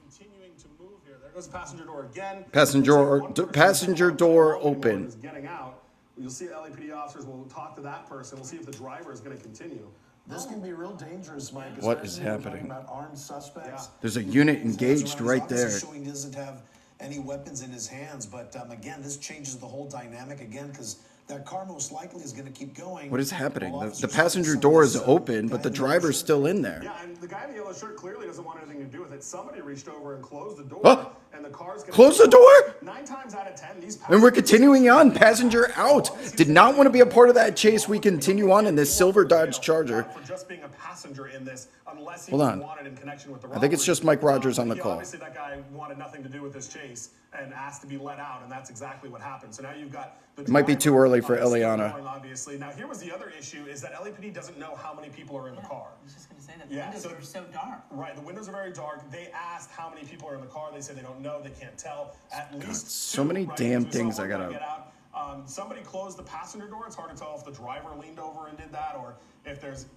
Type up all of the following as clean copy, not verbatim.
continuing to move here. There goes the passenger door again. Passenger door open. Is getting out. You'll see LAPD officers will talk to that person. We'll see if the driver is going to continue. This can be real dangerous, Mike. What is happening? About armed suspects. Yeah. There's a unit engaged right there. Showing he doesn't have any weapons in his hands, but again, this changes the whole dynamic again because that car most likely is going to keep going. What is happening? The passenger door is open, but the driver's still in there. Yeah, and the guy in the yellow shirt clearly doesn't want anything to do with it. Somebody reached over and closed the door, and the car's going to close the door? 9 times out of 10, these and we're continuing on. Passenger out. Did not want to be a part of that chase. We continue on in this silver Dodge Charger. For just being a passenger in this, unless he Hold on. wanted in connection with the I think it's just Mike Rogers on the call. Obviously, that guy wanted nothing to do with this chase and asked to be let out, and that's exactly what happened. So now you've got the. It might be too early for Eliana. Obviously, now here was the other issue: is that LAPD doesn't know how many people are in the car. I was just going to say that the windows are so dark. Right, the windows are very dark. They asked how many people are in the car. They said they don't know. They can't tell. At least so many damn things I gotta. Get out. Somebody closed the passenger door. It's hard to tell if the driver leaned over and did that, or if there's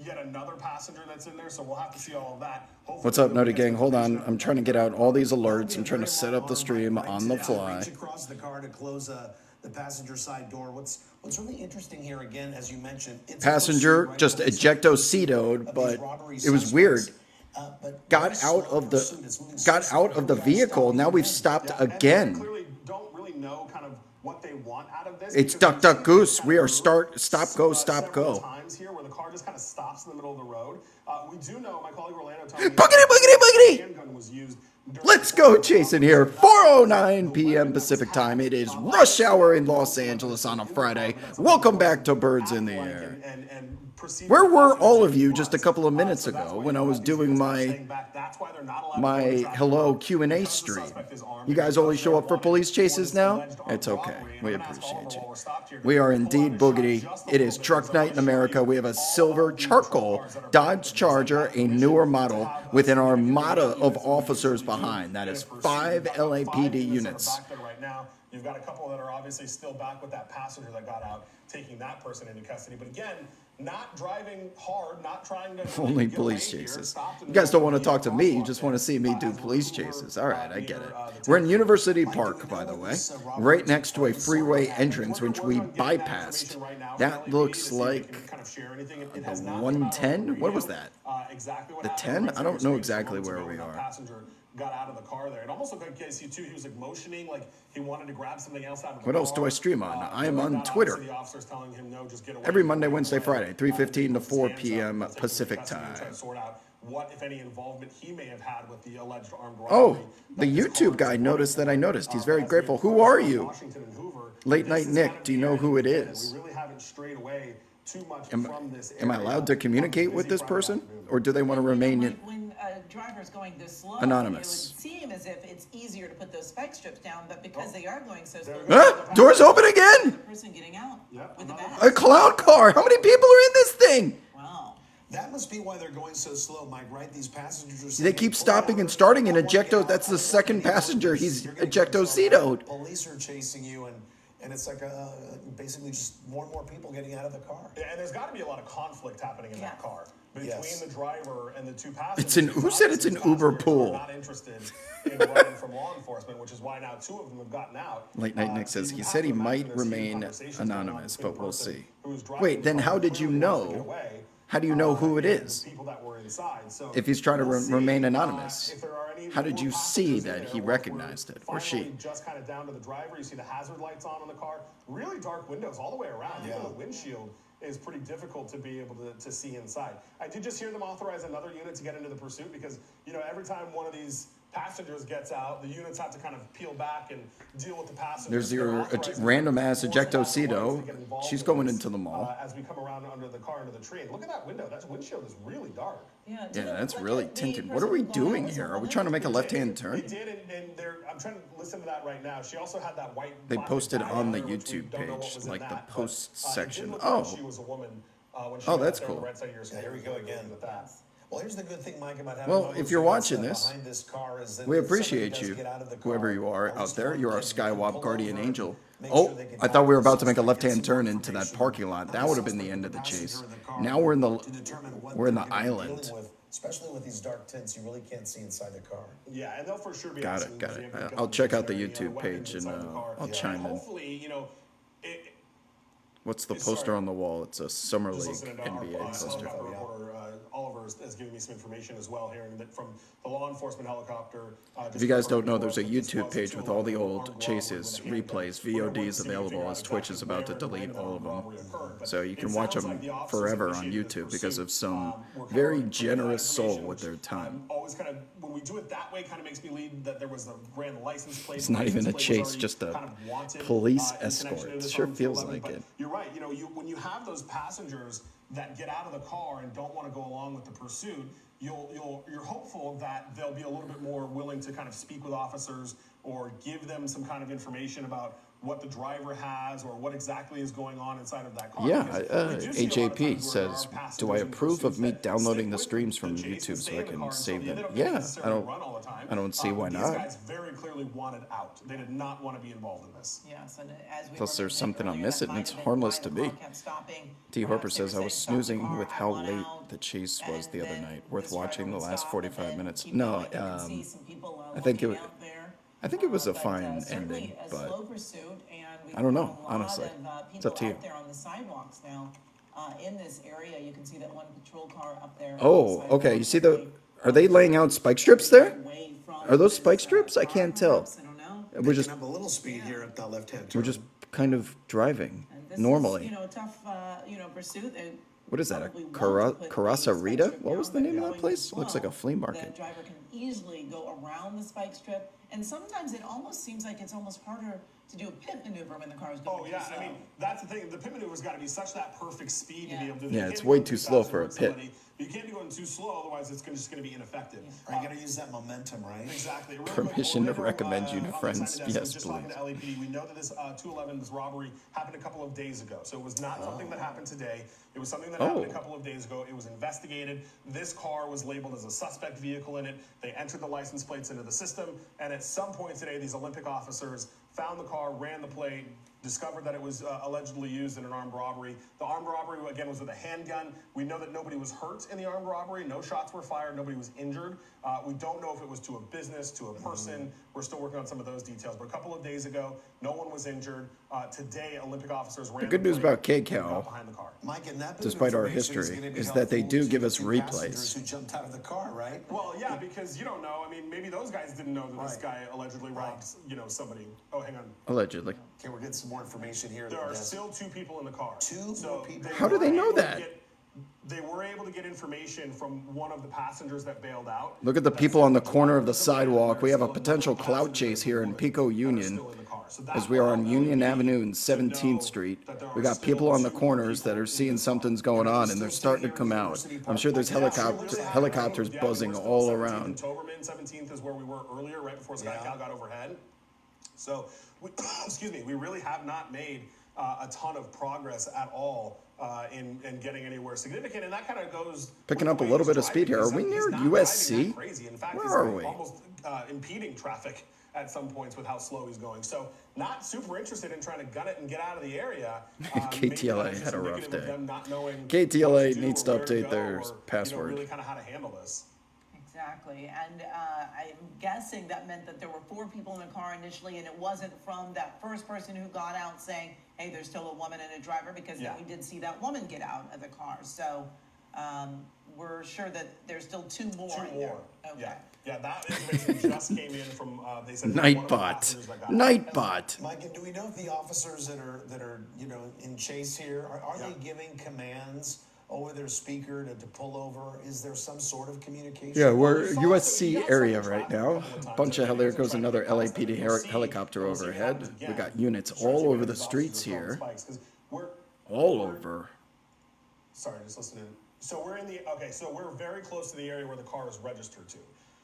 yet another passenger that's in there. So we'll have to see all of that. Hopefully what's up, Nutty Gang? Hold on. I'm trying to get out all these alerts. I'm trying to set up the stream on the fly. Reach across the car to close the passenger side door. What's really interesting here, again, as you mentioned, it's passenger just ejecto-cetoed, but it was weird. Got out of the vehicle. Now we've stopped again. Clearly don't really know kind of what they want out of this. It's duck, duck, goose. We are stop, go, stop, go. Times here where the car just kind of stops in the middle of the road. We do know, my colleague Orlando told me, boogity. handgun was used. Let's go chasing here. 4:09 p.m. Pacific time. It is rush hour in Los Angeles on a Friday. Welcome back to Birds in the Air. Where were all of you just a couple of minutes ago when I was doing my hello Q&A stream? You guys only show up for police chases now? It's okay. We appreciate you. We are indeed boogity. It is truck night in America. We have a silver charcoal Dodge Charger, a newer model, with an armada of officers behind. That is 5 LAPD units. You've got a couple that are obviously still back with that passenger that got out, taking that person into custody. But again, not driving hard, not trying to... Only police chases. You guys don't want to talk to me. You just want to see me do police chases. All right, I get it. We're in University Park, by the way, right next to a freeway entrance, which we bypassed. That looks like the 110? What was that? The 10? I don't know exactly where we are. Got out of the car there. It almost looked like Casey too. He was like motioning, like he wanted to grab something else out of the car. What else do I stream on? I am on Twitter. The officer's telling him, no, just get away. Every Monday, Wednesday, Friday, 3:15 to 4 p.m. Pacific time. Sort out what, if any, involvement he may have had with the alleged armed robbery. Oh, the YouTube guy noticed that I noticed. He's very grateful. Who are you? Late Night Nick, do you know who it is? We really haven't strayed away too much from this area. Am I allowed to communicate with this person? Or do they want to remain when a driver's going this slow, anonymous? It would seem as if it's easier to put those spike strips down, but because they are going so slow... Doors open again! The person getting out with the bag. A clown car! How many people are in this thing? Wow. That must be why they're going so slow, Mike, right? These passengers are... They keep stopping and starting in ejecto. That's the second passenger. He's ejecto-cetoed. Police are chasing you, and it's like basically just more and more people getting out of the car. Yeah, and there's got to be a lot of conflict happening in that car between the driver and the two passengers. Who said it's an Uber pool? Not interested in running from law enforcement, which is why now 2 of them have gotten out. Late Night Nick says he said he might remain anonymous, but we'll see. Wait, then how did you know? How do you know who it is? If he's trying to remain anonymous, how did you see that he recognized it, or she? Just kind of down to the driver, you see the hazard lights on the car. Really dark windows all the way around. Even the windshield is pretty difficult to be able to see inside. I did just hear them authorize another unit to get into the pursuit because, you know, every time one of these passengers gets out, the units have to kind of peel back and deal with the passengers. There's your random ass ejecto-ceto. She's going into the mall. As we come around under the car into the tree. And look at that window. That windshield is really dark. Yeah, that's really tinted. What are we doing here? Are we trying to make a left-hand turn? They did, and I'm trying to listen to that right now. She also had that white... They posted on the YouTube page, like the post section. Oh. She was a woman. Oh, that's cool. Here we go again. Well, here's the good thing, Mike, about having Well, if you're watching this, behind this car is that we if appreciate somebody you, does get out of the whoever car, you are all out this there. one You're our kid can Skywalk pull guardian over and angel. make Oh, sure they can I talk thought we were to the about to make a suspect, get left-hand some turn into that information parking lot. That on would have been suspect the end of the passenger chase. in the car Now we're in the to determine what we're in they're the gonna be island. dealing with, especially with these dark tints. You really can't see inside the car. Yeah, and they'll for sure be Got asking it, got if it. you have any I'll check guns out the or any other YouTube weapons page and inside the car. I'll chime in. Hopefully, What's the Sorry. poster on the wall? It's a Summer just League listening to NBA our poster. helicopter reporter Oliver has given me some information as well, hearing that from the law enforcement helicopter. If you guys don't know, there's a YouTube page with all the old chases, replays, VODs available as Twitch is about to delete all of them. So you can watch them forever on YouTube because of some very generous soul with their time. Always kind of, when we do it that way, kind of makes me lead that there was a brand license plate. It's not even a chase, just a police escort. It sure feels like it. You're right. When you have those passengers that get out of the car and don't want to go along with the pursuit, you're hopeful that they'll be a little bit more willing to kind of speak with officers or give them some kind of information about what the driver has or what exactly is going on inside of that car. Yeah, AJP says, do I approve of me downloading the streams from YouTube so I can save them? Yeah, I don't see why These not. guys very clearly wanted out. They did not want to be involved in this. Yes, and as we Plus were there's mentioning something I earlier, miss that it and might it's have been harmless why to the be. car kept stopping. T. Perhaps Harper they were says, I was saying, "Stop the snoozing car, with I how want late out," the chase was and the other then night. Worth this driver watching the would last stop 45 and then minutes. keep No, going. You can see some people, I think looking it- out there. I think it was a But, fine certainly ending, a but slow pursuit, and we've I don't got know, a lot honestly. of, It's up to people you. out there on the sidewalks now. In this area, you can see that one patrol car up there. on the Oh, sidewalk okay. You see the? quickly, Are they laying out spike strips there? away from Are those this, spike strips? I car, can't tell. perhaps, I don't know. We're just Picking up a little speed here at the left-hand turn. we're just kind of driving And this normally. is, a tough, pursuit. They What is that, a probably won't Cara- put the Carasa spike Rita? strip What was down, the but name of that going place? Looks like a slow, flea market. The driver can easily go around the spike strip, and sometimes it almost seems like it's almost harder to do a pit maneuver when the car is going Oh yeah, too slow. I mean that's the thing. The pit maneuver's got to be such that perfect speed to be Yeah. able to. Yeah, you it's can't way go too fast slow and for a hurt pit. somebody. You can't be going too slow, otherwise it's just going to be ineffective. Right, you got to use that momentum, right? Exactly. Real Permission quick, to Orlando, recommend you to on the friends. Simon desk, Yes, was just talking please. to LAPD. We know that this 211, this robbery, happened a couple of days ago. So it was not something that happened today. It was something that happened a couple of days ago. It was investigated. This car was labeled as a suspect vehicle in it. They entered the license plates into the system. And at some point today, these Olympic officers found the car, ran the plate, discovered that it was allegedly used in an armed robbery. The armed robbery, again, was with a handgun. We know that nobody was hurt in the armed robbery. No shots were fired. Nobody was injured. We don't know if it was to a business, to a person. We're still working on some of those details. But a couple of days ago, no one was injured. Today, Olympic officers ran The good news plate about and KCAL, got behind the car. Mike, and that bit of despite our information history, gonna be is that they helpful do to give the us two replays. passengers who jumped out of the car, right? Well, yeah, because you don't know. I mean, maybe those guys didn't know that this Right. guy allegedly robbed, somebody. Oh, hang on. allegedly. Okay, we're getting some more information here. There are still two people in the car. Two more people. How do they know that? They were able to get information from one of the passengers that bailed out. Look at the people on the corner of the sidewalk. We have a potential clout chase here in Pico Union, as we are on Union Avenue and 17th Street. We got people on the corners that are seeing something's going on, and they're starting to come out. I'm sure there's helicopters buzzing all around. Toberman 17th is where we were earlier, right before SkyCal got overhead. So, excuse me, we really have not made a ton of progress at all in getting anywhere significant, and that kind of goes Picking up a little bit of speed here. Are we near USC? Crazy. In fact, Where he's are we? almost impeding traffic at some points with how slow he's going. So, not super interested in trying to gun it and get out of the area. KTLA had a rough day. KTLA KTLA needs to update their password. Really kind of how to handle this. Exactly, and I'm guessing that meant that there were 4 people in the car initially, and it wasn't from that first person who got out saying, hey, there's still a woman and a driver, because then we did see that woman get out of the car. So we're sure that there's still 2 more. Two more. Okay. Yeah, that information just came in from, they said, Nightbot. Nightbot. Mike, and do we know if the officers that are in chase here are they giving commands over their speaker to pull over? Is there some sort of communication? Yeah, we're USC area right now. There goes another LAPD helicopter overhead. We got units all over the streets here. All over. Sorry, just listening. So we're very close to the area where the car is registered to.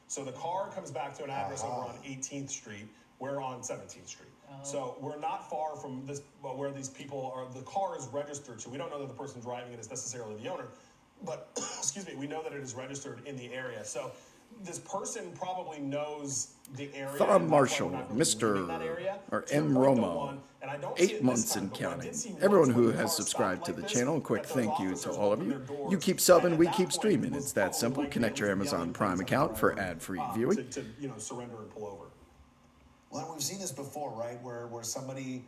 So the car comes back to an address over on 18th Street. We're on 17th Street. So we're not far from this, where these people are. The car is registered to. We don't know that the person driving it is necessarily the owner, but excuse me, we know that it is registered in the area. So this person probably knows the area. Thom Marshall, really Mr. or M. Romo, 8 months and counting. Everyone who has subscribed to the channel, a quick thank you to all of you. You keep subbing, we keep streaming. It's that simple. Connect your Amazon Prime account for ad-free viewing. To surrender and pull over. Well, we've seen this before, right? Where somebody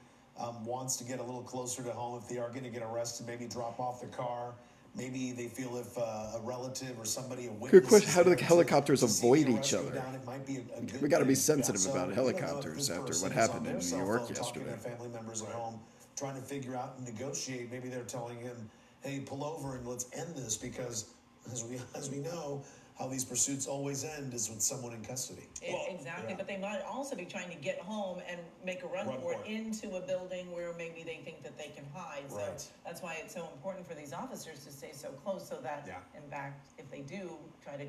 wants to get a little closer to home if they are going to get arrested, maybe drop off the car. Maybe they feel if a relative or somebody, a witness. Good question. How do the helicopters avoid each other? We got to be sensitive about helicopters after what happened in New York yesterday. Family members at home trying to figure out and negotiate. Maybe they're telling him, "Hey, pull over and let's end this," because as we know, how these pursuits always end is with someone in custody. Exactly, but they might also be trying to get home and make a run for it into a building where maybe they think that they can hide. So that's why it's so important for these officers to stay so close so that, in fact, if they do try to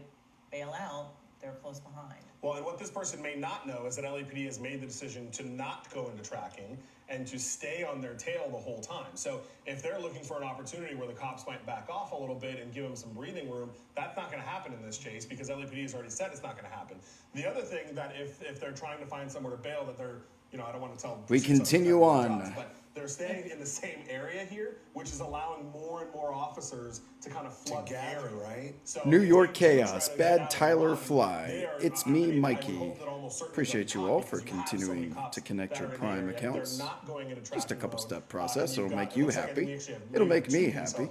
bail out, they're close behind. Well, and what this person may not know is that LAPD has made the decision to not go into tracking and to stay on their tail the whole time. So if they're looking for an opportunity where the cops might back off a little bit and give them some breathing room, that's not going to happen in this chase because LAPD has already said it's not going to happen. The other thing that if they're trying to find somewhere to bail, that they're, I don't want to tell. We continue on. But they're staying in the same area here, which is allowing more and more officers to kind of flood the area, right? So New York Chaos, Bad Tyler Fly. It's me, Mikey. Appreciate you all for continuing to connect your Prime accounts. Just a couple step process. It'll make you happy. It'll make me happy.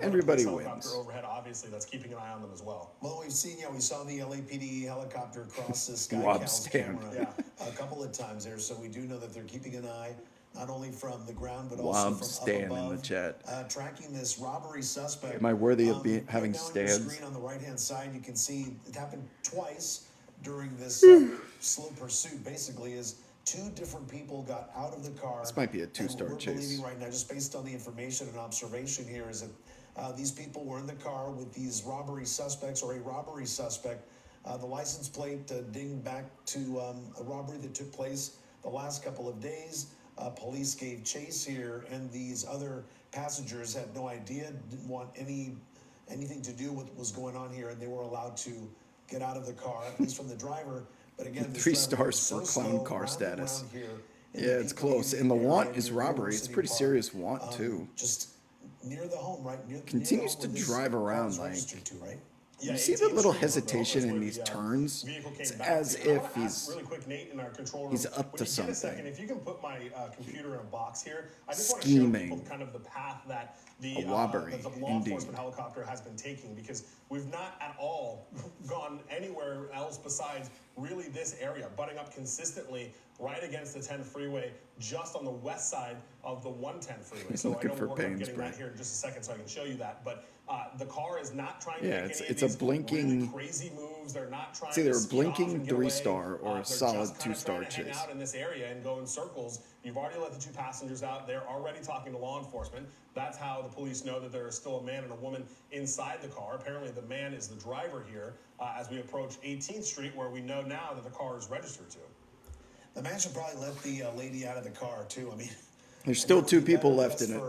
Everybody wins. Overhead, obviously, that's keeping an eye on them as well. Well, we've seen, we saw the LAPD helicopter cross the Sky Wob Cal's stand. camera a couple of times there, so we do know that they're keeping an eye not only from the ground but Wob also from stand up above, in the chat. tracking this robbery suspect. Am I worthy of having now stands? On the screen on the right-hand side, you can see it happened twice during this slow pursuit. Basically, is 2 different people got out of the car. This might be a 2-star chase. What we're believing right now, just based on the information and observation here, is that these people were in the car with these robbery suspects or a robbery suspect. The license plate dinged back to a robbery that took place the last couple of days. Police gave chase here, and these other passengers had no idea, didn't want anything to do with what was going on here, and they were allowed to get out of the car, at least from the driver. But again, 3 stars for clown car status. Yeah, it's close. And the want is robbery. It's pretty serious want, too. Just near the home, right? Continues to drive around like... You see the little hesitation in these turns? It's as if he's up to something. If you can put my computer in a box here, I just want to show people kind of the path that the law enforcement helicopter has been taking, because we've not at all gone anywhere else besides really this area, butting up consistently right against the 10 freeway, just on the west side of the 110 freeway. So I know we're working on getting that here in just a second so I can show you that. But the car is not trying to make any of these really crazy moves. They're not trying to it's either a blinking 3-star or a solid 2-star chase. Hang out in this area and go in circles. You've already let the 2 passengers out. They're already talking to law enforcement. That's how the police know that there is still a man and a woman inside the car. Apparently the man is the driver here as we approach 18th Street, where we know now that the car is registered to. The man should probably let the lady out of the car, too. I mean, there's still 2 people left in it.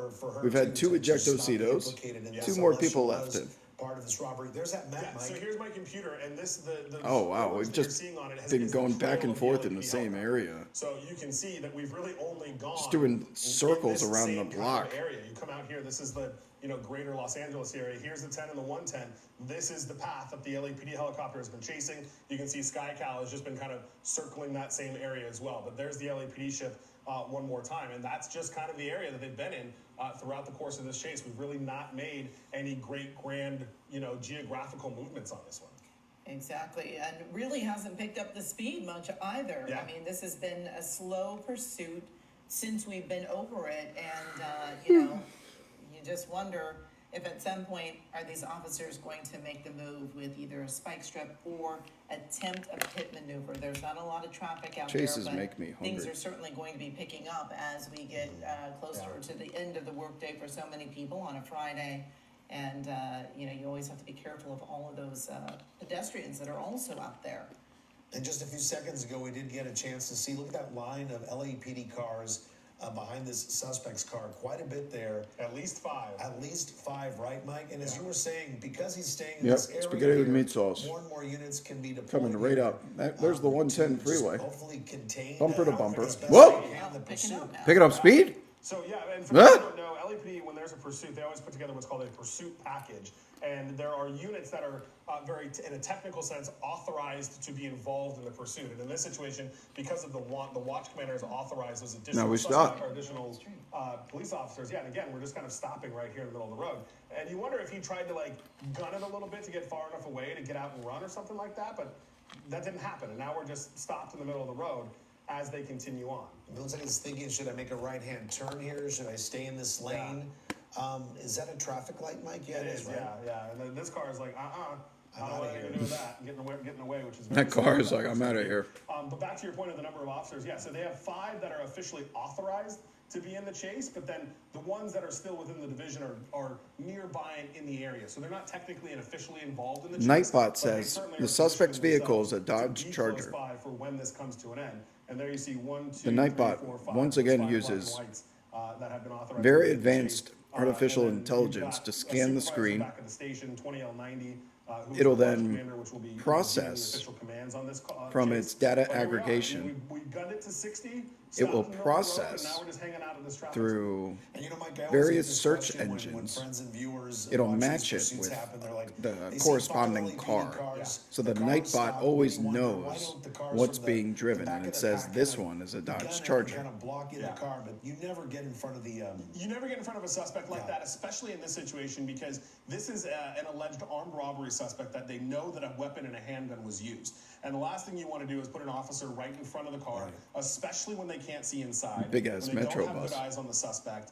We've had 2 ejectocitos, 2 more people left in. Part of this robbery. There's that map, Mike. So here's my computer, and this the oh wow, we've just been going back and forth in the same area. So you can see that we've really only gone just doing circles around the block. Area. You come out here. This is the greater Los Angeles area. Here's the 10 and the 110. This is the path that the LAPD helicopter has been chasing. You can see Sky Cal has just been kind of circling that same area as well. But there's the LAPD ship one more time, and that's just kind of the area that they've been in throughout the course of this chase. We've really not made any great, grand, geographical movements on this one. Exactly, and really hasn't picked up the speed much either. Yeah. I mean, this has been a slow pursuit since we've been over it, and you just wonder if at some point are these officers going to make the move with either a spike strip or attempt a pit maneuver. There's not a lot of traffic out Chases there, but make me hungry. things are certainly going to be picking up as we get closer to the end of the workday for so many people on a Friday. And, you always have to be careful of all of those pedestrians that are also out there. And just a few seconds ago, we did get a chance to see, look at that line of LAPD cars behind this suspect's car. Quite a bit there. At least 5. At least 5, right, Mike? And as you were saying, because he's staying in Yep, this area spaghetti with here, meat sauce. more and more units can be deployed. Coming right here, up. There's the 110 to freeway. just hopefully contain, Bumper to bumper. as best Whoa! they can the Picking up pursuit. now. Picking up speed? So yeah, and for those who don't know, LAPD, when there's a pursuit, they always put together what's called a pursuit package. And there are units that are in a technical sense, authorized to be involved in the pursuit. And in this situation, because of the watch commander has authorized those additional Now we stop. or additional police officers. Yeah, and again, we're just kind of stopping right here in the middle of the road. And you wonder if he tried to like gun it a little bit to get far enough away to get out and run or something like that, but that didn't happen. And now we're just stopped in the middle of the road as they continue on. It looks like he's thinking, should I make a right-hand turn here? Should I stay in this lane? Is that a traffic light, Mike? Yeah, it is, right? Yeah. And then this car is like, I don't know what I'm going to do with that. Getting away, which is That car is like, I'm out of here. But back to your point of the number of officers, yeah. So they have 5 that are officially authorized to be in the chase, but then the ones that are still within the division are nearby and in the area. So they're not technically and officially involved in the chase. Nightbot says the suspect's vehicle is a Dodge Charger. For when this comes to an end. And there you see 1, 2, The Nightbot 3, 4, 5, once again 5 uses lights, that have been authorized very to be in the advanced chase. artificial And then intelligence you've to got scan a the supervisor screen. back at the station, 20L90, who's It'll the then commander, which will be process the official commands on this from chase. its data But here we are. aggregation. We gunned it to 60. It will stopped in the middle of the road, process and now we're just hanging out in this traffic through And you know, Mike, I always various get this search question when engines. friends and viewers It'll watch these match it pursuits with happen, they're like, the they see corresponding five LAPD car. cars, So the cars Nightbot stop, always and you wonder, why knows don't the cars what's from the being driven, back and of it the says pack this kinda one is a gun Dodge it Charger. Kind of block in the car, but you never get in front of the. You never get in front of a suspect like that, especially in this situation, because this is an alleged armed robbery suspect that they know that a weapon and a handgun was used. And the last thing you want to do is put an officer right in front of the car, especially when they can't see inside. Big ass when they Metro don't have bus. good eyes on the suspect,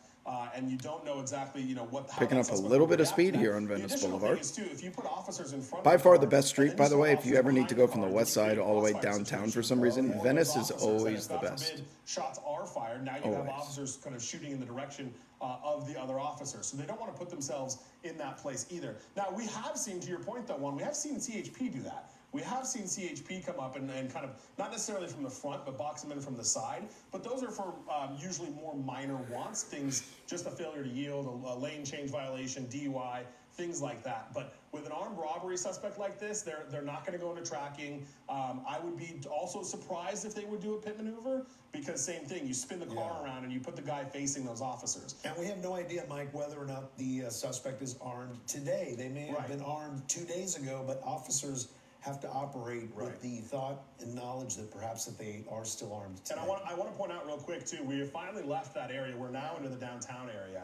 and you don't know exactly, what. How Picking that up a suspect little will bit of react speed to that. here on The Venice additional Boulevard. thing is, too, if you put officers in front By of the far car, the best street, and by then the you way, saw if you ever officers need to behind go from the car, west this could be side a all the way crossfire downtown for situation. some reason, Or Venice those is officers, always that the if, God best. forbid, shots are fired. Now you have Always. officers kind of shooting in the direction of the other officers. So they don't want to put themselves in that place either. Now, we have seen, to your point, though, we have seen CHP do that. We have seen CHP come up and kind of, not necessarily from the front, but box them in from the side. But those are for usually more minor wants, things, just a failure to yield, a lane change violation, DUI, things like that. But with an armed robbery suspect like this, they're not going to go into tracking. I would be also surprised if they would do a pit maneuver, because same thing, you spin the car around and you put the guy facing those officers. And we have no idea, Mike, whether or not the suspect is armed today. They may have been armed 2 days ago, but officers have to operate with the thought and knowledge that perhaps that they are still armed today. And I want to point out real quick, too, we have finally left that area. We're now into the downtown area.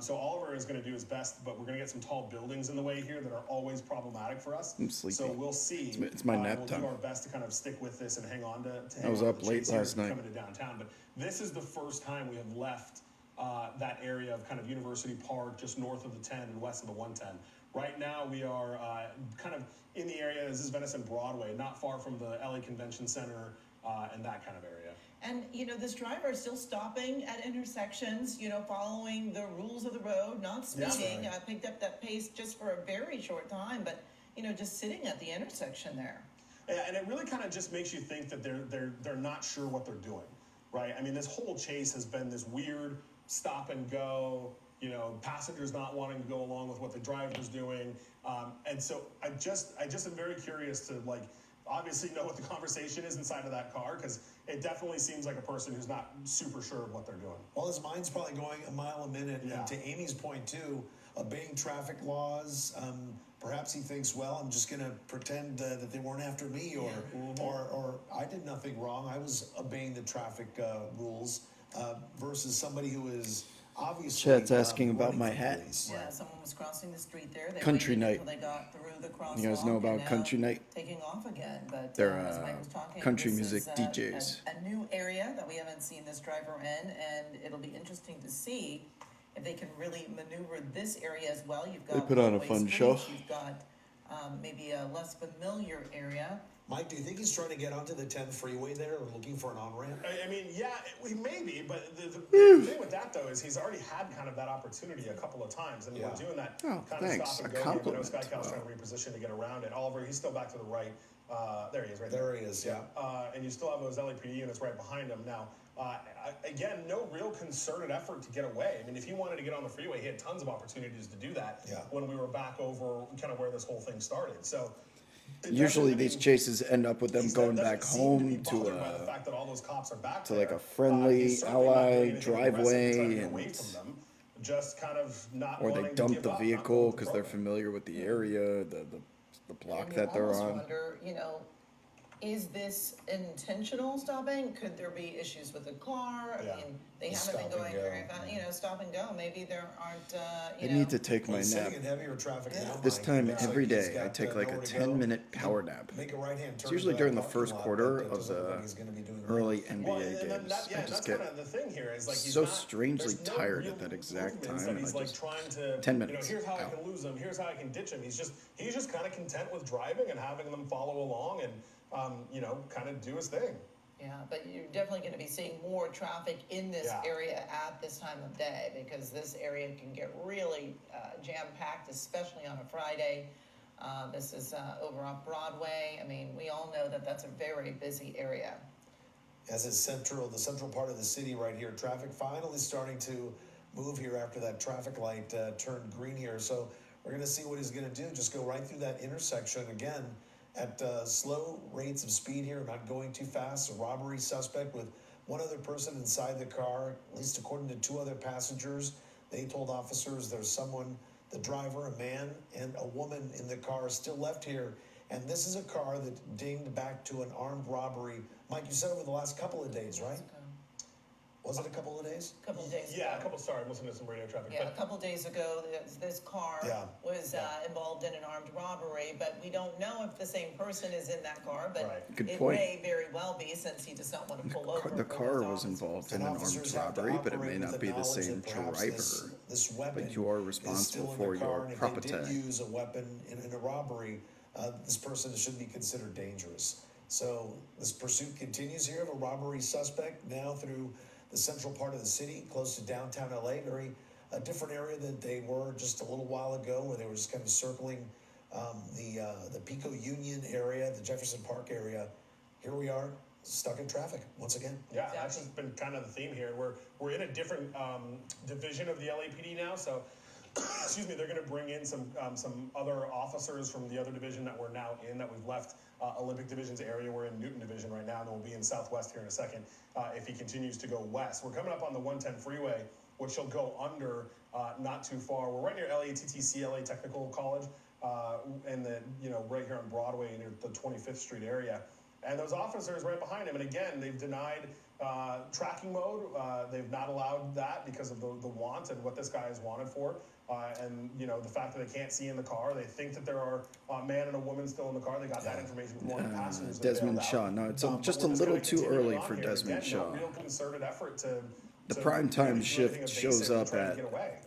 So Oliver is going to do his best, but we're going to get some tall buildings in the way here that are always problematic for us. I'm sleepy. So we'll see. It's my nap we'll time. do our best to kind of stick with this and hang on to I was up late last night. Coming to downtown, but this is the first time we have left that area of kind of University Park, just north of the 10 and west of the 110. Right now, we are kind of in the area. This is Venice and Broadway, not far from the LA Convention Center and that kind of area. And, this driver is still stopping at intersections, following the rules of the road, not speeding. Picked up that pace just for a very short time, but, just sitting at the intersection there. Yeah, and it really kind of just makes you think that they're not sure what they're doing, right? I mean, this whole chase has been this weird stop and go, passengers not wanting to go along with what the driver's doing. And so I just am very curious to, obviously know what the conversation is inside of that car, because it definitely seems like a person who's not super sure of what they're doing. Well, his mind's probably going a mile a minute. Yeah. And to Amy's point, too, obeying traffic laws, perhaps he thinks, well, I'm just going to pretend that they weren't after me, or I did nothing wrong. I was obeying the traffic rules, versus somebody who is obviously... Chat's asking about my running from hat. police. Yeah, someone was crossing the street there. They Country waited night. until they got through the crosswalk. You guys know about and now Country night? Taking off again, but They're, as Mike was talking, country this music is, DJs. a new area that we haven't seen this driver in, and it'll be interesting to see if they can really maneuver this area as well. You've got put on a one-way fun streets, show. You've got maybe a less familiar area. Mike, do you think he's trying to get onto the 10 freeway there, or looking for an on-ramp? I mean, yeah, he may be, but the thing with that, though, is he's already had kind of that opportunity a couple of times. And we're doing that Oh, kind thanks. of stop and A go. I know compliment. Sky Cal's trying to reposition to get around it. Oliver, he's still back to the right There he is, right There he is, yeah. And you still have those LAPD units right behind him. Now, again, no real concerted effort to get away. I mean, if he wanted to get on the freeway, he had tons of opportunities to do that when we were back over kind of where this whole thing started. So usually these chases end up with them going back home to like a friendly ally driveway, and just kind of not or they dump the vehicle because they're familiar with the area, the block that they're on. Wonder, is this intentional stopping? Could there be issues with the car? I mean, they haven't been going very fast. Stop and go. Maybe there aren't. I need to take my nap. This time every day, I take like a 10-minute power nap. It's usually during the first quarter of the early NBA games. I just get so strangely tired at that exact time. And I just 10 minutes. Here's how I can lose him. Here's how I can ditch him. He's just kind of content with driving and having them follow along and kind of do his thing. Yeah, but you're definitely going to be seeing more traffic in this area at this time of day, because this area can get really jam-packed, especially on a Friday. This is over off Broadway. I mean, we all know that that's a very busy area. As is the central part of the city right here. Traffic finally starting to move here after that traffic light turned green here. So we're going to see what he's going to do. Just go right through that intersection again. At slow rates of speed here, not going too fast. A robbery suspect with one other person inside the car, at least according to two other passengers. They told officers there's someone, the driver, a man, and a woman in the car still left here. And this is a car that dinged back to an armed robbery. Mike, you said over the last couple of days, right? Was it a couple of days? A couple of days ago. Sorry, I'm listening to some radio traffic. Yeah, a couple of days ago, this car was involved in an armed robbery, but we don't know if the same person is in that car, but it may very well be, since he does not want to pull over. The car was involved in an armed robbery, but it may not be the same driver. But you are responsible for your property. If they did use a weapon in a robbery, this person should be considered dangerous. So this pursuit continues here of a robbery suspect now through the central part of the city, close to downtown LA, a different area than they were just a little while ago, where they were just kind of circling the Pico Union area, the Jefferson Park area. Here we are, stuck in traffic once again. Yeah, that's just been kind of the theme here. We're in a different division of the LAPD now, so excuse me, they're going to bring in some other officers from the other division that we're now in, that we've left Olympic Division's area. We're in Newton Division right now, and we'll be in Southwest here in a second if he continues to go west. We're coming up on the 110 freeway, which will go under not too far. We're right near LATTC, LA Technical College, and right here on Broadway near the 25th Street area. And those officers right behind him, and again, they've denied tracking mode. They've not allowed that because of the want and what this guy is wanted for. And the fact that they can't see in the car, they think that there are a man and a woman still in the car. They got that information from one of the passengers. Desmond Shaw. No, it's just a little too early for Desmond Shaw. Real concerted effort to the prime time shift shows up at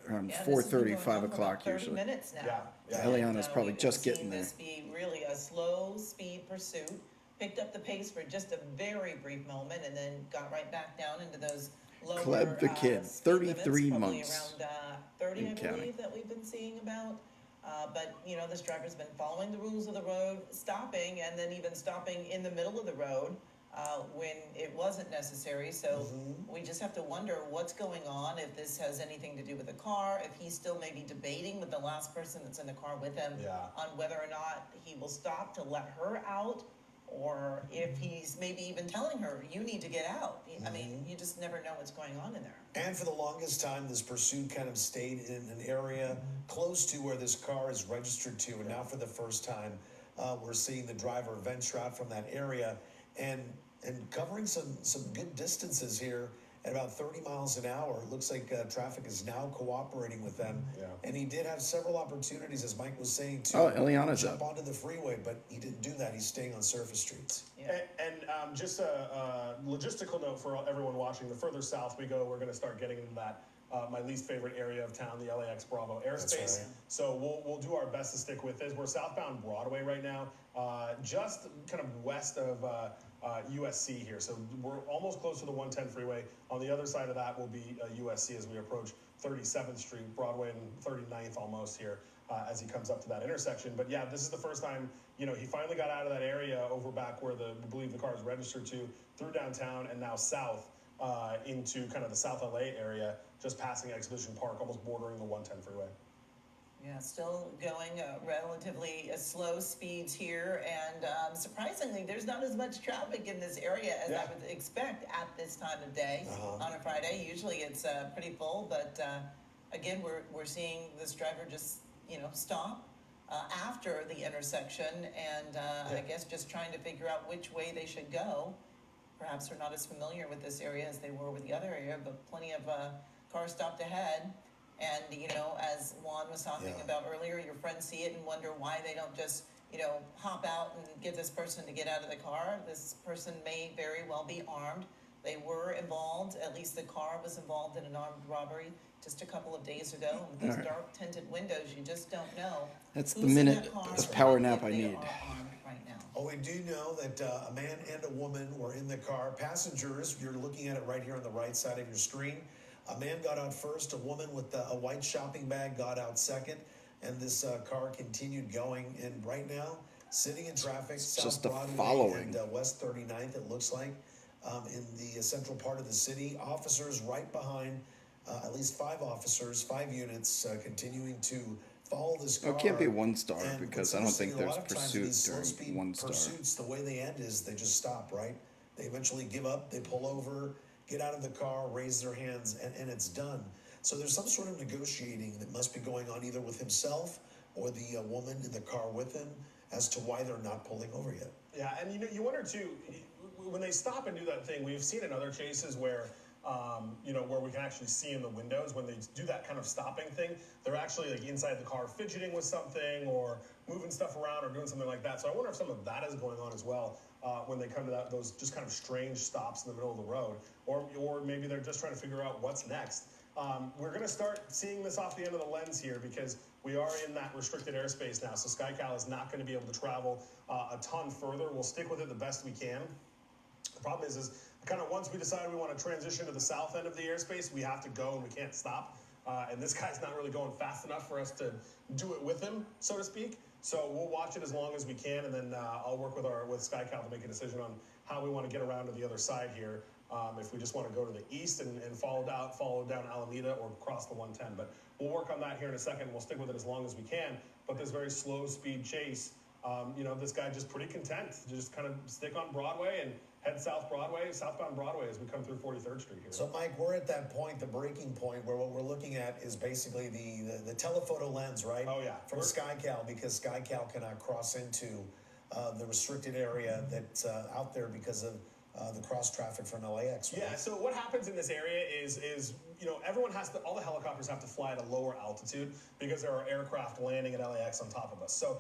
around 4:30, 5 o'clock usually. Minutes now. Eliana's probably just getting there. This be really a slow speed pursuit. Picked up the pace for just a very brief moment, and then got right back down into those lower Kleb the kid, 33 limits, months. Around 30, I believe, that we've been seeing about. But this driver's been following the rules of the road, stopping, and then even stopping in the middle of the road when it wasn't necessary. So we just have to wonder what's going on, if this has anything to do with the car, if he's still maybe debating with the last person that's in the car with him on whether or not he will stop to let her out, or if he's maybe even telling her, you need to get out. I mean, you just never know what's going on in there. And for the longest time, this pursuit kind of stayed in an area close to where this car is registered to. And now for the first time, we're seeing the driver venture out from that area and covering some good distances here at about 30 miles an hour. It looks like traffic is now cooperating with them. And he did have several opportunities, as Mike was saying, to jump onto the freeway, but he didn't do that. He's staying on surface streets. And just a logistical note for everyone watching, the further south we go, we're going to start getting into that my least favorite area of town, the LAX Bravo airspace. Right. So we'll do our best to stick with this. We're southbound Broadway right now, just kind of west of USC here. So we're almost close to the 110 freeway. On the other side of that will be USC as we approach 37th Street, Broadway and 39th almost here. as he comes up to that intersection. But yeah, this is the first time, he finally got out of that area over back where we believe the car is registered to, through downtown and now south into kind of the South LA area, just passing Exhibition Park, almost bordering the 110 freeway. Yeah, still going relatively slow speeds here, and surprisingly, there's not as much traffic in this area as I would expect at this time of day on a Friday. Usually it's pretty full, but again, we're seeing this driver just stop after the intersection, and I guess just trying to figure out which way they should go. Perhaps they're not as familiar with this area as they were with the other area, but plenty of cars stopped ahead. And, as Juan was talking about earlier, your friends see it and wonder why they don't just, hop out and get this person to get out of the car. This person may very well be armed. They were involved, at least the car was involved in an armed robbery just a couple of days ago. And with these dark tinted windows, you just don't know. That's the minute of power nap I need. Oh, we do know that a man and a woman were in the car. Passengers, you're looking at it right here on the right side of your screen. A man got out first, a woman with a white shopping bag got out second, and this car continued going. And right now, sitting in traffic, South Broadway and West 39th, it looks like, in the central part of the city. Officers right behind, at least 5 officers, 5 units, continuing to follow this car. It can't be 1 star because I don't think there's pursuit during 1 star. Pursuits, the way they end is they just stop, right? They eventually give up, they pull over, get out of the car, raise their hands, and it's done. So there's some sort of negotiating that must be going on either with himself or the woman in the car with him as to why they're not pulling over yet. Yeah, and you wonder too, when they stop and do that thing, we've seen in other chases where, where we can actually see in the windows, when they do that kind of stopping thing, they're actually like inside the car fidgeting with something or moving stuff around or doing something like that. So I wonder if some of that is going on as well. When they come to those just kind of strange stops in the middle of the road, or maybe they're just trying to figure out what's next. We're going to start seeing this off the end of the lens here because we are in that restricted airspace now. So SkyCal is not going to be able to travel a ton further. We'll stick with it the best we can. The problem is kind of once we decide we want to transition to the south end of the airspace, we have to go and we can't stop. And this guy's not really going fast enough for us to do it with him, so to speak. So we'll watch it as long as we can, and then I'll work with SkyCal to make a decision on how we want to get around to the other side here. If we just want to go to the east and follow down Alameda or cross the 110. But we'll work on that here in a second. We'll stick with it as long as we can. But this very slow speed chase, this guy just pretty content to just kind of stick on Broadway and head southbound Broadway as we come through 43rd Street here. So, Mike, we're at that point, the breaking point, where what we're looking at is basically the telephoto lens, right? Oh, yeah. From SkyCal, because SkyCal cannot cross into the restricted area that's out there because of the cross traffic from LAX. Right? Yeah, so what happens in this area is all the helicopters have to fly at a lower altitude because there are aircraft landing at LAX on top of us. So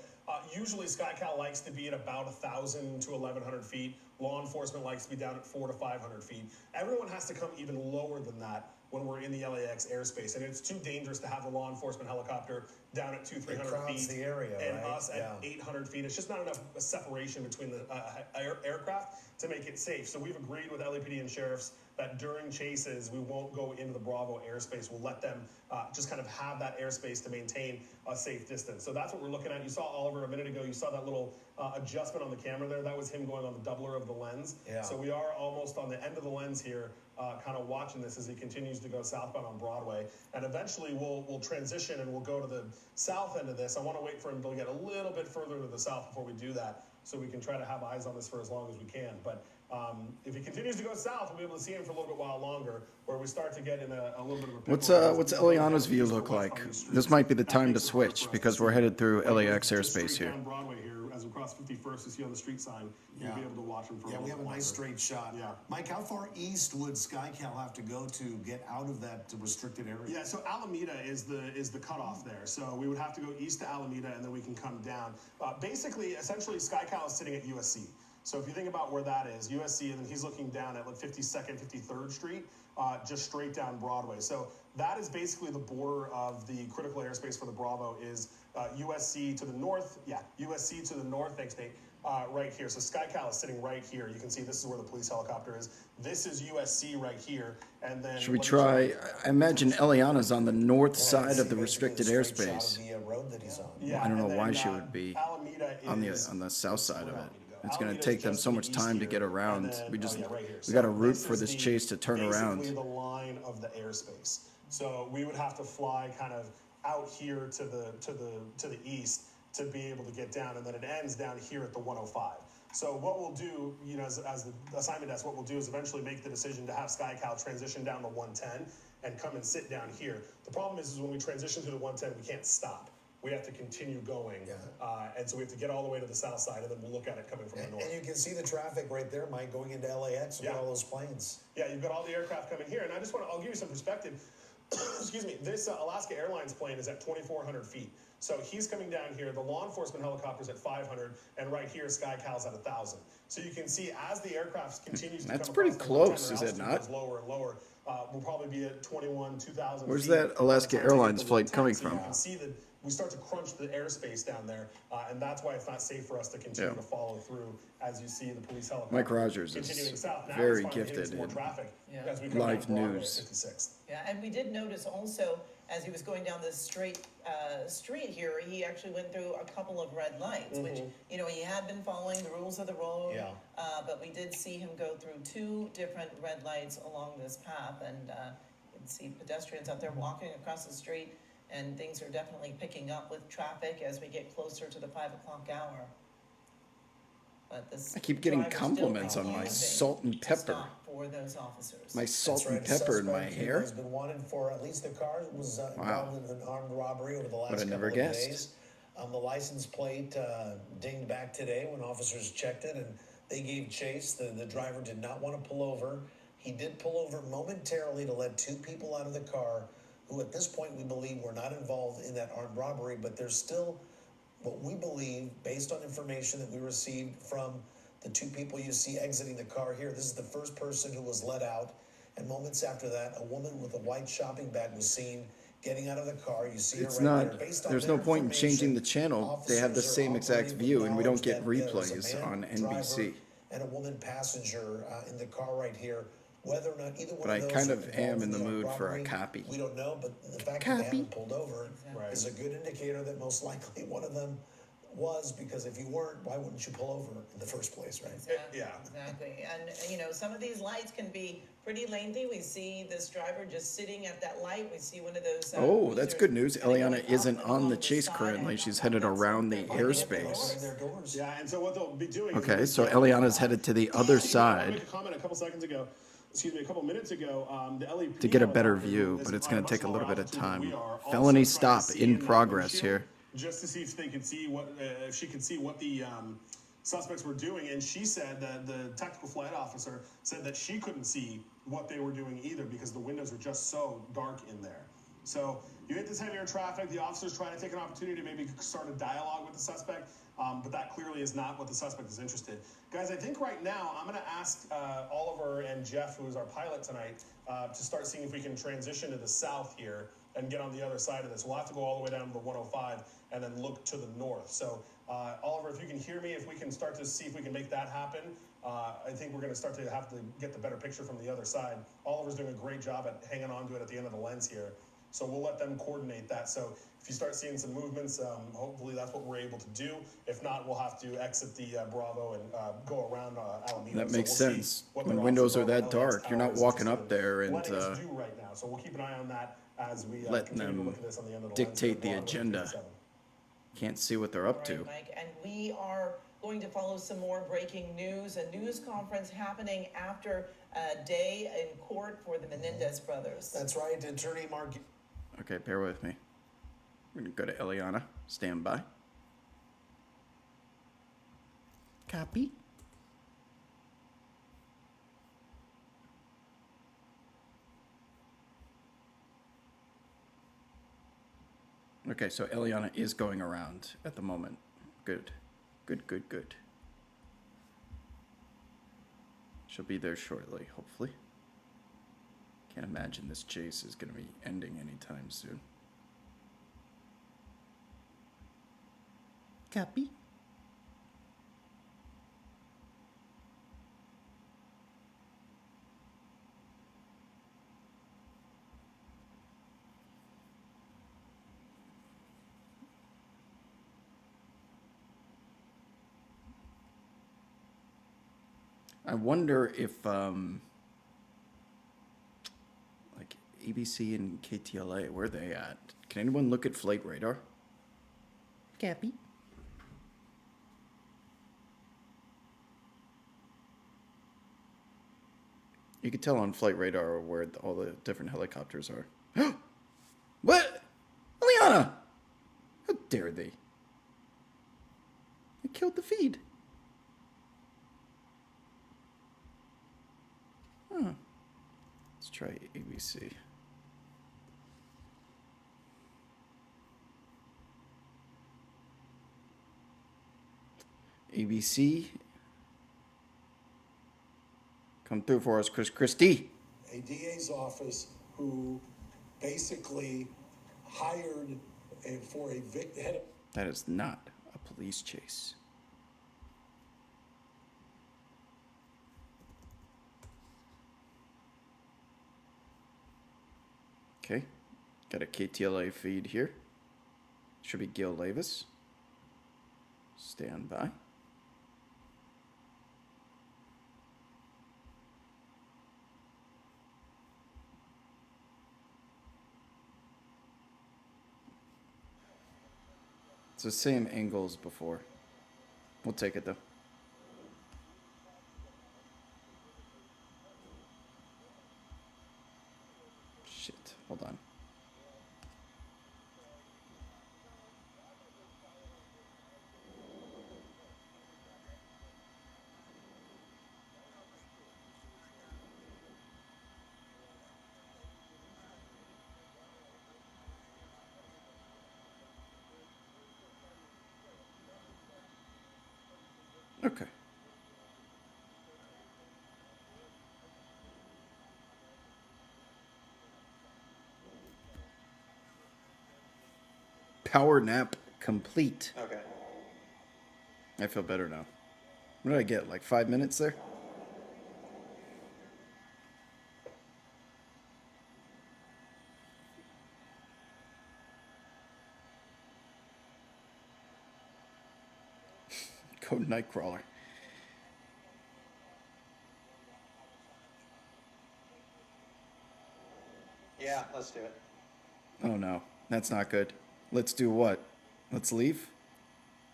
usually SkyCal likes to be at about 1,000 to 1,100 feet. Law enforcement likes to be down at 400 to 500 feet. Everyone has to come even lower than that when we're in the LAX airspace, and it's too dangerous to have a law enforcement helicopter down at 200-300 feet the area, and right? us at 800 feet. It's just not enough separation between the aircraft to make it safe. So we've agreed with LAPD and sheriffs that during chases we won't go into the Bravo airspace. We'll let them just kind of have that airspace to maintain a safe distance. So that's what we're looking at. You saw Oliver a minute ago. You saw that little adjustment on the camera there. That was him going on the doubler of the lens. Yeah. So we are almost on the end of the lens here, kind of watching this as he continues to go southbound on Broadway. And eventually we'll transition and we'll go to the south end of this. I want to wait for him to get a little bit further to the south before we do that, so we can try to have eyes on this for as long as we can. But if he continues to go south, we'll be able to see him for a little bit while longer, where we start to get in a little bit of a... What's Eliana's view look like? This might be the time to switch because we're headed through LAX airspace here. Broadway here, as we cross 51st, you see on the street sign, you'll be able to watch him for a little bit. Yeah, we have a nice straight shot. Yeah. Mike, how far east would SkyCal have to go to get out of that restricted area? Yeah, so Alameda is the cutoff there. So we would have to go east to Alameda, and then we can come down. Essentially, SkyCal is sitting at USC. So if you think about where that is, USC, and then he's looking down at 52nd, 53rd Street, just straight down Broadway. So that is basically the border of the critical airspace for the Bravo is USC to the north. Yeah, USC to the north, thanks, Nate. right here. So SkyCal is sitting right here. You can see this is where the police helicopter is. This is USC right here. And then should we try? I imagine Eliana's on the north side of the restricted airspace. The road that he's on. Yeah, I don't know and why then, she would be Alameda on is, the south side of it. It's going to Alameda take is them just so to much the east time to here, get around. and then- We just right here. we got to So root this for is this the- chase to turn around. Basically the line of the airspace. So we would have to fly kind of out here to the east to be able to get down, and then it ends down here at the 105. So what we'll do, you know, as the assignment desk, what we'll do is eventually make the decision to have SkyCal transition down to 110 and come and sit down here. The problem is when we transition to the 110, we can't stop. We have to continue going, and so we have to get all the way to the south side, and then we'll look at it coming from the north. And you can see the traffic right there, Mike, going into LAX with all those planes. Yeah, you've got all the aircraft coming here, and I'll give you some perspective. Excuse me, this Alaska Airlines plane is at 2,400 feet. So he's coming down here, the law enforcement helicopter's at 500, and right here, SkyCal's at 1,000. So you can see as the aircraft continues to That's come pretty across the close, 110, is it altitude not? goes lower and lower. We'll probably be at 21, 2,000 Where's feet that Alaska by the time we Airlines hit the flight 110. coming So from? you can see that we start to crunch the airspace down there, and that's why it's not safe for us to continue to follow through as you see the police helicopter Mike Rogers continuing is south. Now very it's finally hitting gifted some more in traffic as we come live down Broadway at news. 56th. Yeah, and we did notice also, as he was going down this straight street here, he actually went through a couple of red lights, which, you know, he had been following the rules of the road. Yeah. But we did see him go through 2 different red lights along this path, and you can see pedestrians out there walking across the street, and things are definitely picking up with traffic as we get closer to the 5 o'clock hour. But this I keep getting driver still compliments on my refusing salt and to pepper. stop for those officers. My salt That's right, and a pepper in my suspect who hair. has been wanted for at least the car was involved in an armed robbery over the last But I couple never of guessed. days. The license plate dinged back today when officers checked it, and they gave chase. The driver did not want to pull over. He did pull over momentarily to let 2 people out of the car who at this point we believe were not involved in that armed robbery, but there's still what we believe, based on information that we received from the 2 people you see exiting the car here. This is the first person who was let out, and moments after that, a woman with a white shopping bag was seen getting out of the car. You see It's her right not. there. Based on There's their no point in changing the information, channel. They have the officers same are exact operating view, with and we don't get knowledge that there was a replays man on driver NBC. and a woman passenger in the car right here. Whether or not either one But I of those kind are of am involved in the armed mood for a robbery, copy. we don't know, but the fact that they Copy. haven't pulled over Right. is a good indicator that most likely one of them was, because if you weren't, why wouldn't you pull over in the first place, right? Yeah. Exactly. And, you know, some of these lights can be pretty lengthy. We see this driver just sitting at that light. We see one of those. Oh, that's good news. cruisers kinda Eliana going isn't up on along the chase side. currently. She's headed around the airspace. Opening their doors. Yeah, and so what they'll be doing. Okay, is so Eliana's headed to the other I side made a comment a couple seconds ago. Excuse me, a couple minutes ago. The LAPD to get a better helicopter view, is but it's on going much to take a little lower bit of altitude than we time. are, also Felony trying to stop see in that progress windshield, here. just to see if they could see what if she could see what the suspects were doing, and she said that the tactical flight officer said that she couldn't see what they were doing either because the windows are just so dark in there. So you hit this heavier traffic. The officer's trying to take an opportunity to maybe start a dialogue with the suspect, but that clearly is not what the suspect is interested. Guys, I think right now I'm going to ask Oliver and Jeff, who is our pilot tonight, to start seeing if we can transition to the south here and get on the other side of this. We'll have to go all the way down to the 105 and then look to the north. So, Oliver, if you can hear me, if we can start to see if we can make that happen, I think we're going to start to have to get the better picture from the other side. Oliver's doing a great job at hanging on to it at the end of the lens here. So we'll let them coordinate that. So if you start seeing some movements, hopefully that's what we're able to do. If not, we'll have to exit the Bravo and go around Alameda. That So makes we'll see sense. what When their windows officer are that LAX dark, you're not hours walking is up there and letting us do right now. So we'll keep an eye on that as we letting continue to them look at this on the end of the dictate the lens here, Broadway agenda. 57. Can't see what they're up All to. right, Mike, and we are going to follow some more breaking news. A news conference happening after a day in court for the Menendez brothers. That's right, Attorney Mark. Okay, bear with me. We're going to go to Eliana. Stand by. Copy. Okay, so Eliana is going around at the moment. Good. Good, good, good. She'll be there shortly, hopefully. Can't imagine this chase is going to be ending anytime soon. Copy. I wonder if, like, ABC and KTLA, where are they at? Can anyone look at flight radar? Cappy. You can tell on flight radar where all the different helicopters are. What? Eliana! How dare they? They killed the feed. Huh. Let's try ABC. ABC. Come through for us, Chris Christie. A DA's office who basically hired for a victim. That is not a police chase. Okay, got a KTLA feed here. Should be Gil Lavis. Stand by. It's the same angle as before. We'll take it though. Shit, hold on. Okay. Power nap complete. Okay. I feel better now. What did I get? Like 5 minutes there? Code Nightcrawler. Yeah, let's do it. Oh no, that's not good. Let's do what? Let's leave?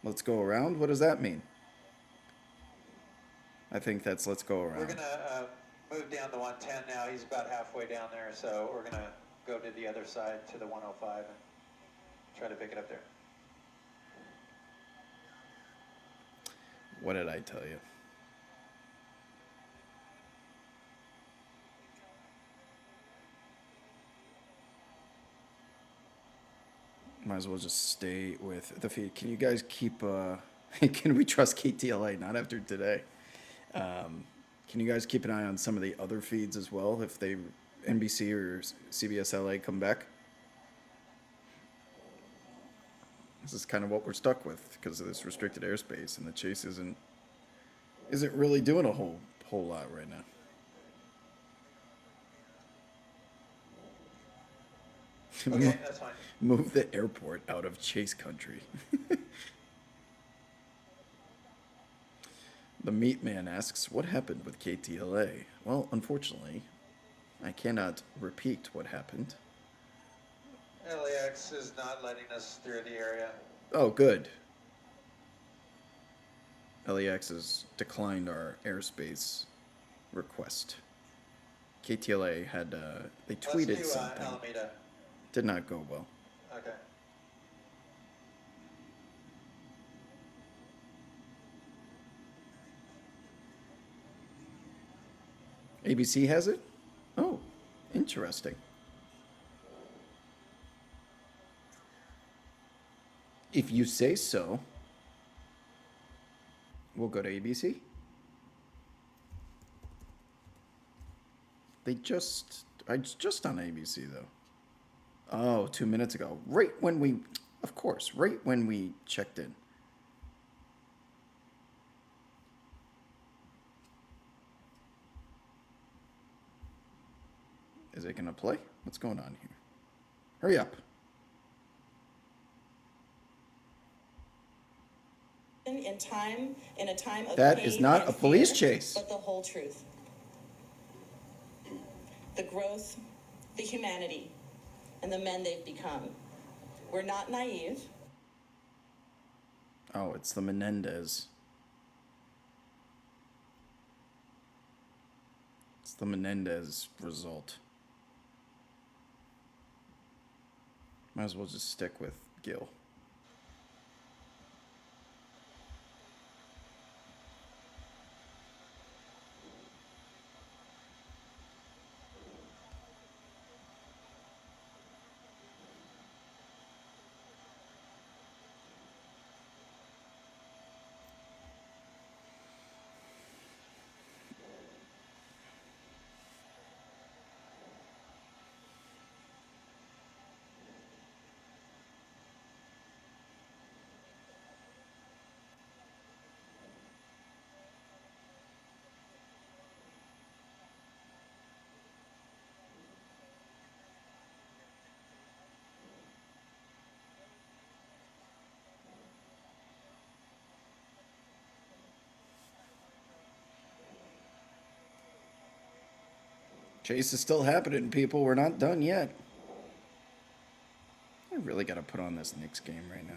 Let's go around? What does that mean? I think that's let's go around. We're gonna move down to 110 now. He's about halfway down there, so we're gonna go to the other side to the 105 and try to pick it up there. What did I tell you? Might as well just stay with the feed. Can you guys keep, can we trust KTLA? Not after today. Can you guys keep an eye on some of the other feeds as well if they, NBC or CBS LA come back? This is kind of what we're stuck with because of this restricted airspace, and the chase isn't really doing a whole lot right now. Okay, that's fine. Move the airport out of Chase country. The Meat Man asks, what happened with KTLA? Well, unfortunately, I cannot repeat what happened. LAX is not letting us through the area. Oh, good. LAX has declined our airspace request. KTLA had, they tweeted Let's do something. Alameda. Did not go well. Okay. ABC has it? Oh, interesting. If you say so, we'll go to ABC. It's just on ABC though. Oh, 2 minutes ago. Right when we checked in. Is it gonna play? What's going on here? Hurry up. in a time of That pain is not and a police fear, chase. but the whole truth. The growth, the humanity, and the men they've become. We're not naive. Oh, it's the Menendez. It's the Menendez result. Might as well just stick with Gil. Chase is still happening, people. We're not done yet. I really got to put on this Knicks game right now.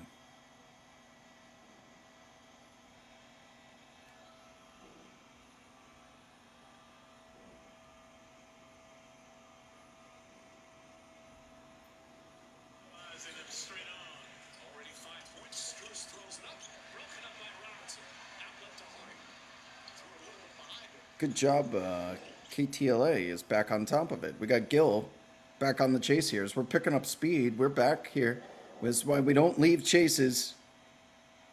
Good job, KTLA is back on top of it. We got Gil back on the chase here. As we're picking up speed, we're back here. That's why we don't leave chases.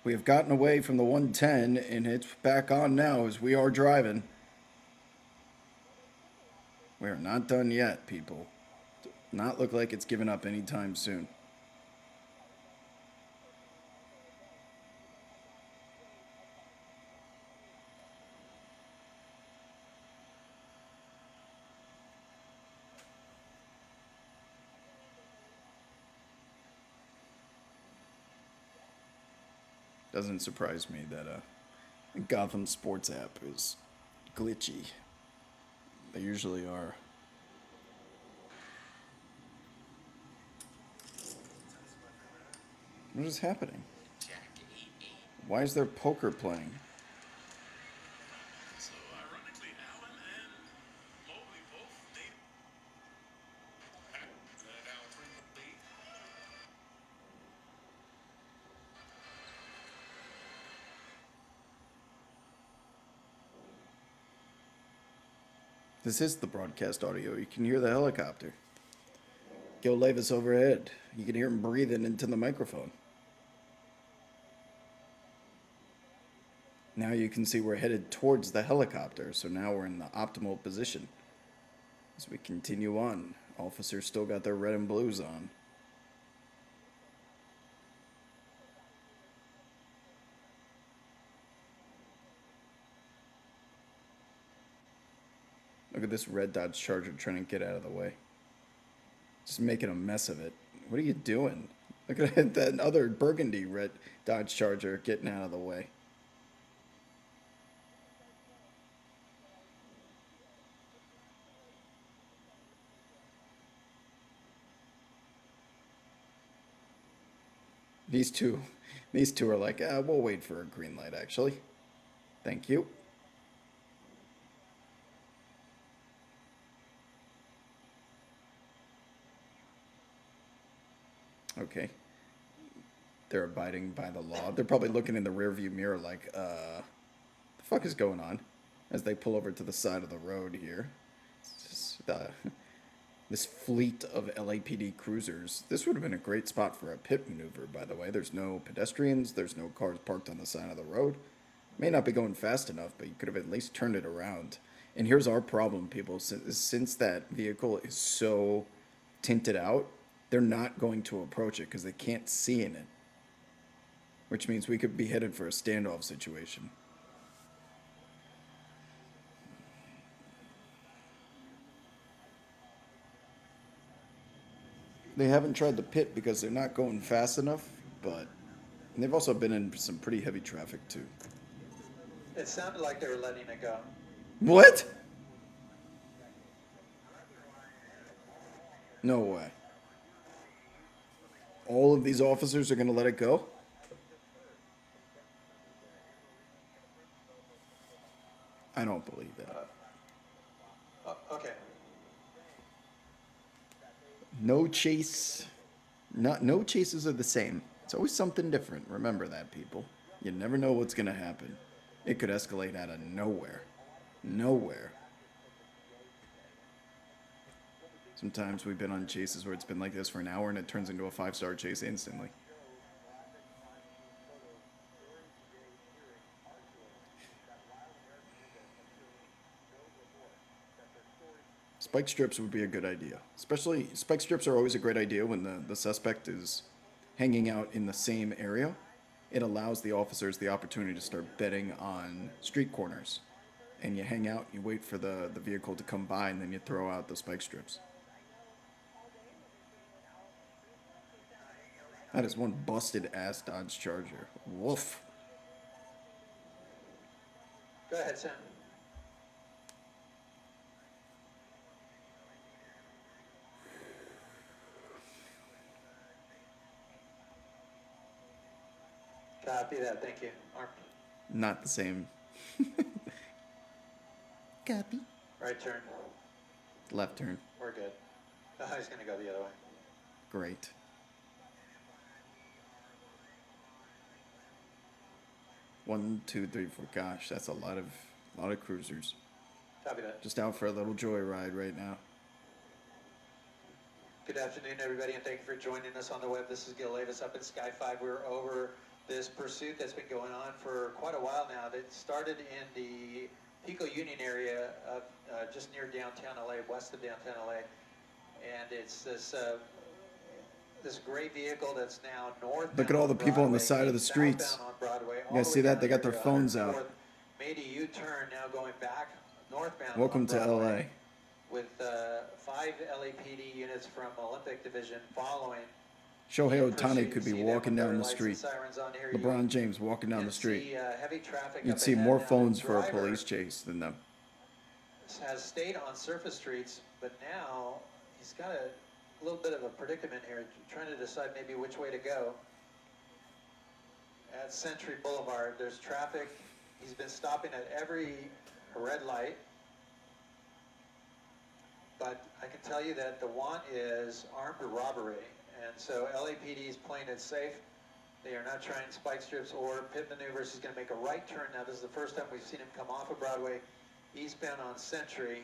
We have gotten away from the 110, and it's back on now as we are driving. We are not done yet, people. Not look like it's giving up anytime soon. Doesn't surprise me that Gotham Sports app is glitchy. They usually are. What is happening? Why is there poker playing? So ironically, Allen and Mobley both date. Now 3 lead. This is the broadcast audio. You can hear the helicopter. Gil Levis overhead. You can hear him breathing into the microphone. Now you can see we're headed towards the helicopter, so now we're in the optimal position. As we continue on, officers still got their red and blues on. Look at this red Dodge Charger trying to get out of the way. Just making a mess of it. What are you doing? Look at that other burgundy red Dodge Charger getting out of the way. These two are like, we'll wait for a green light, actually. Thank you. Okay. They're abiding by the law. They're probably looking in the rearview mirror like, the fuck is going on? As they pull over to the side of the road here. It's just, this fleet of LAPD cruisers. This would have been a great spot for a pit maneuver, by the way. There's no pedestrians. There's no cars parked on the side of the road. May not be going fast enough, but you could have at least turned it around. And here's our problem, people. Since that vehicle is so tinted out, they're not going to approach it because they can't see in it. Which means we could be headed for a standoff situation. They haven't tried the pit because they're not going fast enough, but And they've also been in some pretty heavy traffic, too. It sounded like they were letting it go. What? No way. All of these officers are going to let it go? I don't believe that. Okay. No chase. No chases are the same. It's always something different. Remember that, people. You never know what's going to happen. It could escalate out of nowhere. Nowhere. Sometimes we've been on chases where it's been like this for an hour and it turns into a 5-star chase instantly. Spike strips would be a good idea. Especially, spike strips are always a great idea when the suspect is hanging out in the same area. It allows the officers the opportunity to start betting on street corners. And you hang out, you wait for the vehicle to come by, and then you throw out the spike strips. That is one busted-ass Dodge Charger. Woof. Go ahead, Sam. Copy that, thank you. Armed. Not the same. Copy. Right turn. Left turn. We're good. He's gonna go the other way. Great. One, two, three, four. Gosh, that's a lot of cruisers. Copy that. Just out for a little joyride right now. Good afternoon, everybody, and thank you for joining us on the web. This is Gil Davis up in Sky 5. We're over this pursuit that's been going on for quite a while now. That started in the Pico Union area of just near downtown LA, west of downtown LA, and it's this gray vehicle that's now north. Look at all the people on the side of the streets. You guys see that? They got their phones out. Made a U-turn, now going back northbound. Welcome to LA. With 5 LAPD units from Olympic Division following. Shohei Ohtani could be walking down the street. LeBron James walking down the street. You'd see more phones for a police chase than them. Has stayed on surface streets, but now he's got a little bit of a predicament here, trying to decide maybe which way to go. At Century Boulevard, there's traffic. He's been stopping at every red light. But I can tell you that the want is armed robbery. And so LAPD is playing it safe. They are not trying spike strips or pit maneuvers. He's going to make a right turn. Now, this is the first time we've seen him come off of Broadway, eastbound on Century.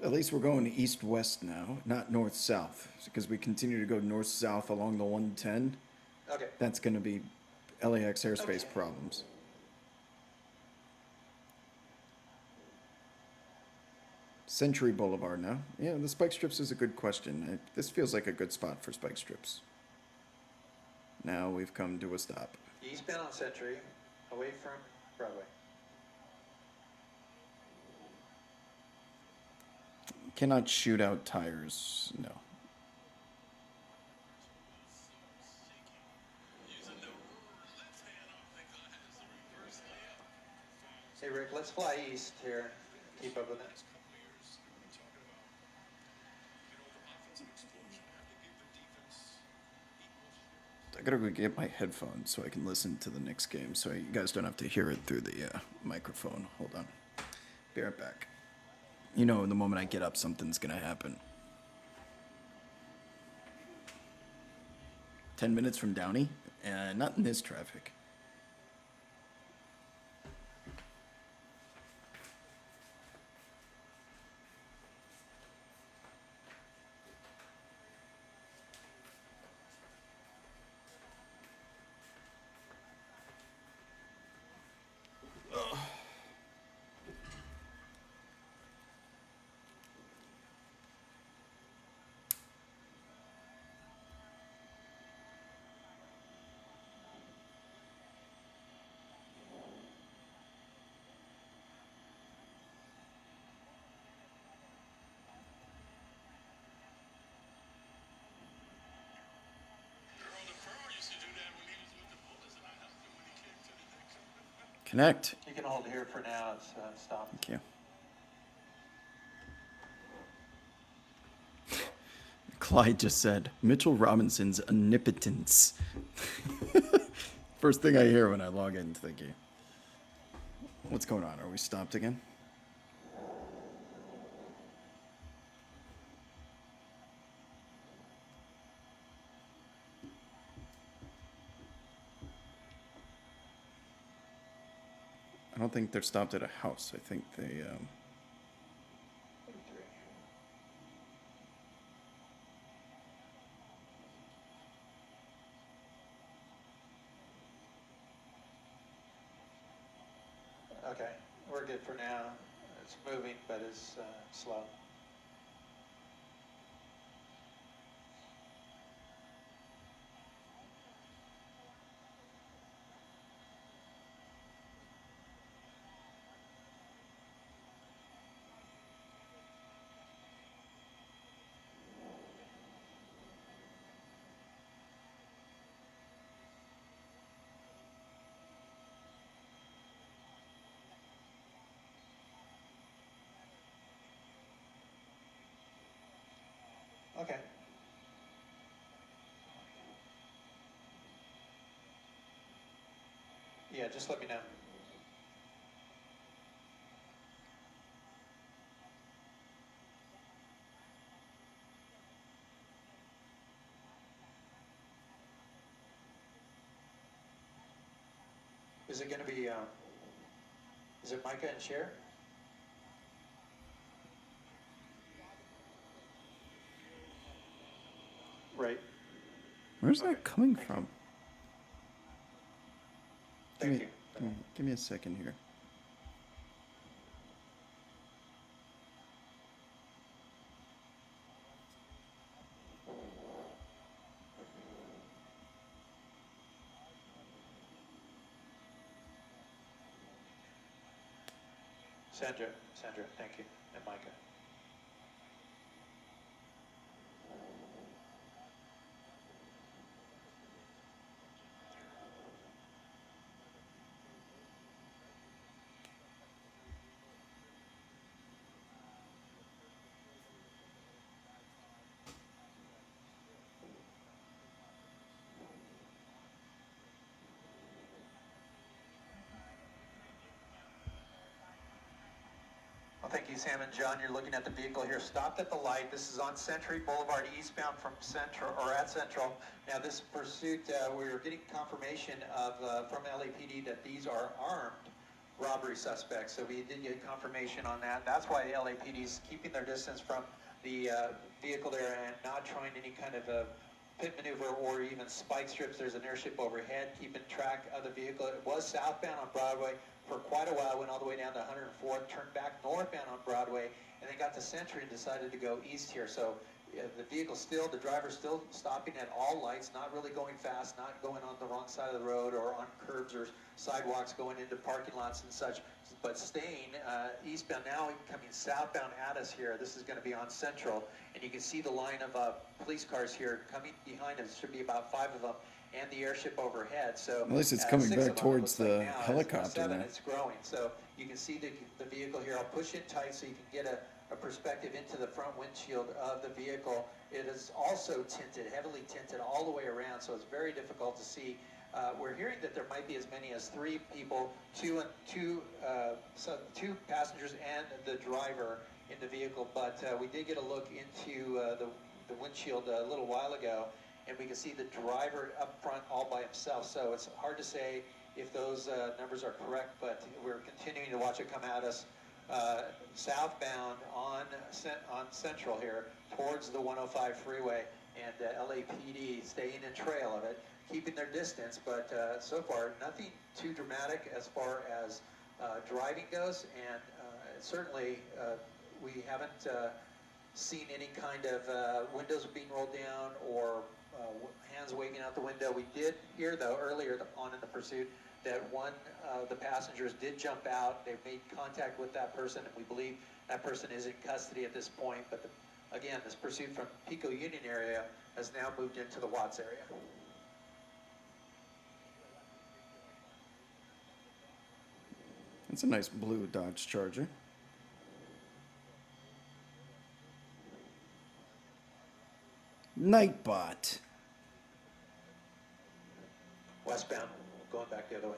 At least we're going east-west now, not north-south. Because we continue to go north-south along the 110. Okay. That's going to be LAX airspace problems. Century Boulevard now. Yeah, the spike strips is a good question. This feels like a good spot for spike strips. Now we've come to a stop. Eastbound on Century, away from Broadway. Cannot shoot out tires. No. Hey Rick, let's fly east here. Keep up with it. I gotta go get my headphones so I can listen to the next game, so you guys don't have to hear it through the microphone. Hold on. Be right back. You know, the moment I get up, something's gonna happen. 10 minutes from Downey? Not in this traffic. Connect. You can hold here for now. It's stopped. Thank you. Clyde just said, Mitchell Robinson's omnipotence. First thing I hear when I log in, thinking, what's going on? Are we stopped again? I don't think they're stopped at a house. I think they, Okay, we're good for now. It's moving, but it's slow. Okay. Yeah, just let me know. Is it going to be, is it Micah and Cher? Right. where's that coming from? Thank you. Give me a second here. Sandra, thank you, and Micah. Well, thank you, Sam and John. You're looking at the vehicle here, stopped at the light. This is on Century Boulevard, eastbound from Central, or at Central. Now, this pursuit, we were getting confirmation of from LAPD that these are armed robbery suspects. So we did get confirmation on that. That's why the LAPD is keeping their distance from the vehicle there and not trying any kind of a pit maneuver or even spike strips. There's an airship overhead, keeping track of the vehicle. It was southbound on Broadway for quite a while, went all the way down to 104th, turned back northbound on Broadway, and then got to Century and decided to go east here. So the vehicle still, the driver still stopping at all lights, not really going fast, not going on the wrong side of the road or on curbs or sidewalks going into parking lots and such, but staying eastbound. Now coming southbound at us here. This is going to be on Central, and you can see the line of police cars here coming behind us. Should be about 5 of them, and the airship overhead. So At least it's coming 6 back of them, towards it looks the like now. helicopter 7, there. it's growing. So you can see the vehicle here. I'll push it tight so you can get a perspective into the front windshield of the vehicle. It is also tinted, heavily tinted all the way around, so it's very difficult to see. We're hearing that there might be as many as 3 people, two passengers and the driver in the vehicle, but we did get a look into the windshield a little while ago, and we can see the driver up front all by himself. So it's hard to say if those numbers are correct, but we're continuing to watch it come at us southbound on Central here towards the 105 freeway, and LAPD staying in trail of it, keeping their distance, but so far nothing too dramatic as far as driving goes, and certainly we haven't seen any kind of windows being rolled down or hands waving out the window. We did hear, though, earlier on in the pursuit that one of the passengers did jump out. They've made contact with that person, and we believe that person is in custody at this point. But again, this pursuit from Pico Union area has now moved into the Watts area. 1 That's a nice blue Dodge Charger. Nightbot. Westbound, going back the other way.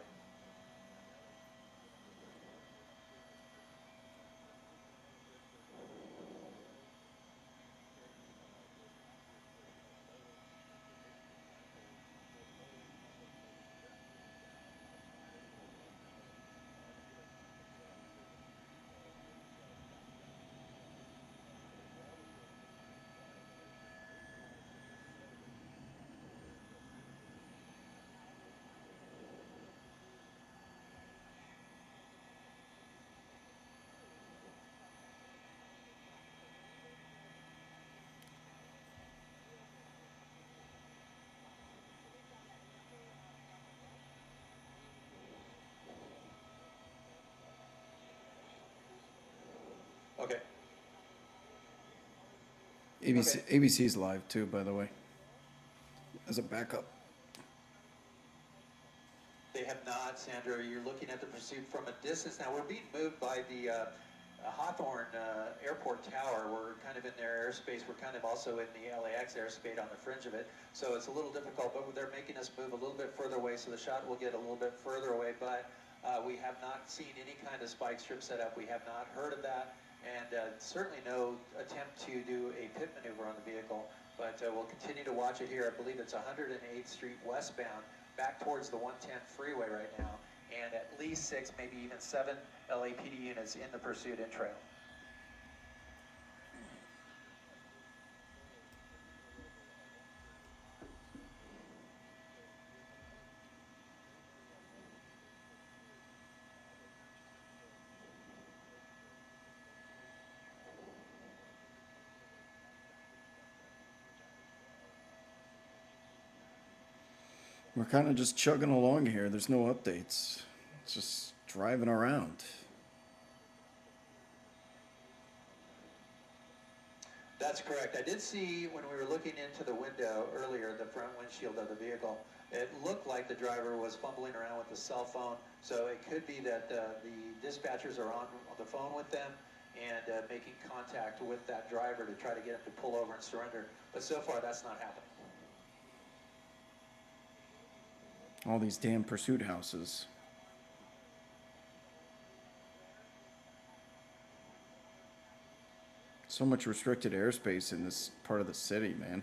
Okay. ABC's live too, by the way, as a backup. They have not, Sandra. You're looking at the pursuit from a distance. Now, we're being moved by the Hawthorne Airport Tower. We're kind of in their airspace. We're kind of also in the LAX airspace on the fringe of it. So it's a little difficult, but they're making us move a little bit further away, so the shot will get a little bit further away. But we have not seen any kind of spike strip set up. We have not heard of that. And certainly no attempt to do a pit maneuver on the vehicle. But we'll continue to watch it here. I believe it's 108th Street westbound, back towards the 110 freeway right now, and at least 6, maybe even 7 LAPD units in the pursuit in trail. We're kind of just chugging along here. There's no updates. It's just driving around. That's correct. I did see when we were looking into the window earlier, the front windshield of the vehicle, it looked like the driver was fumbling around with the cell phone. So it could be that the dispatchers are on the phone with them and making contact with that driver to try to get him to pull over and surrender. But so far, that's not happening. All these damn pursuit houses. So much restricted airspace in this part of the city, man.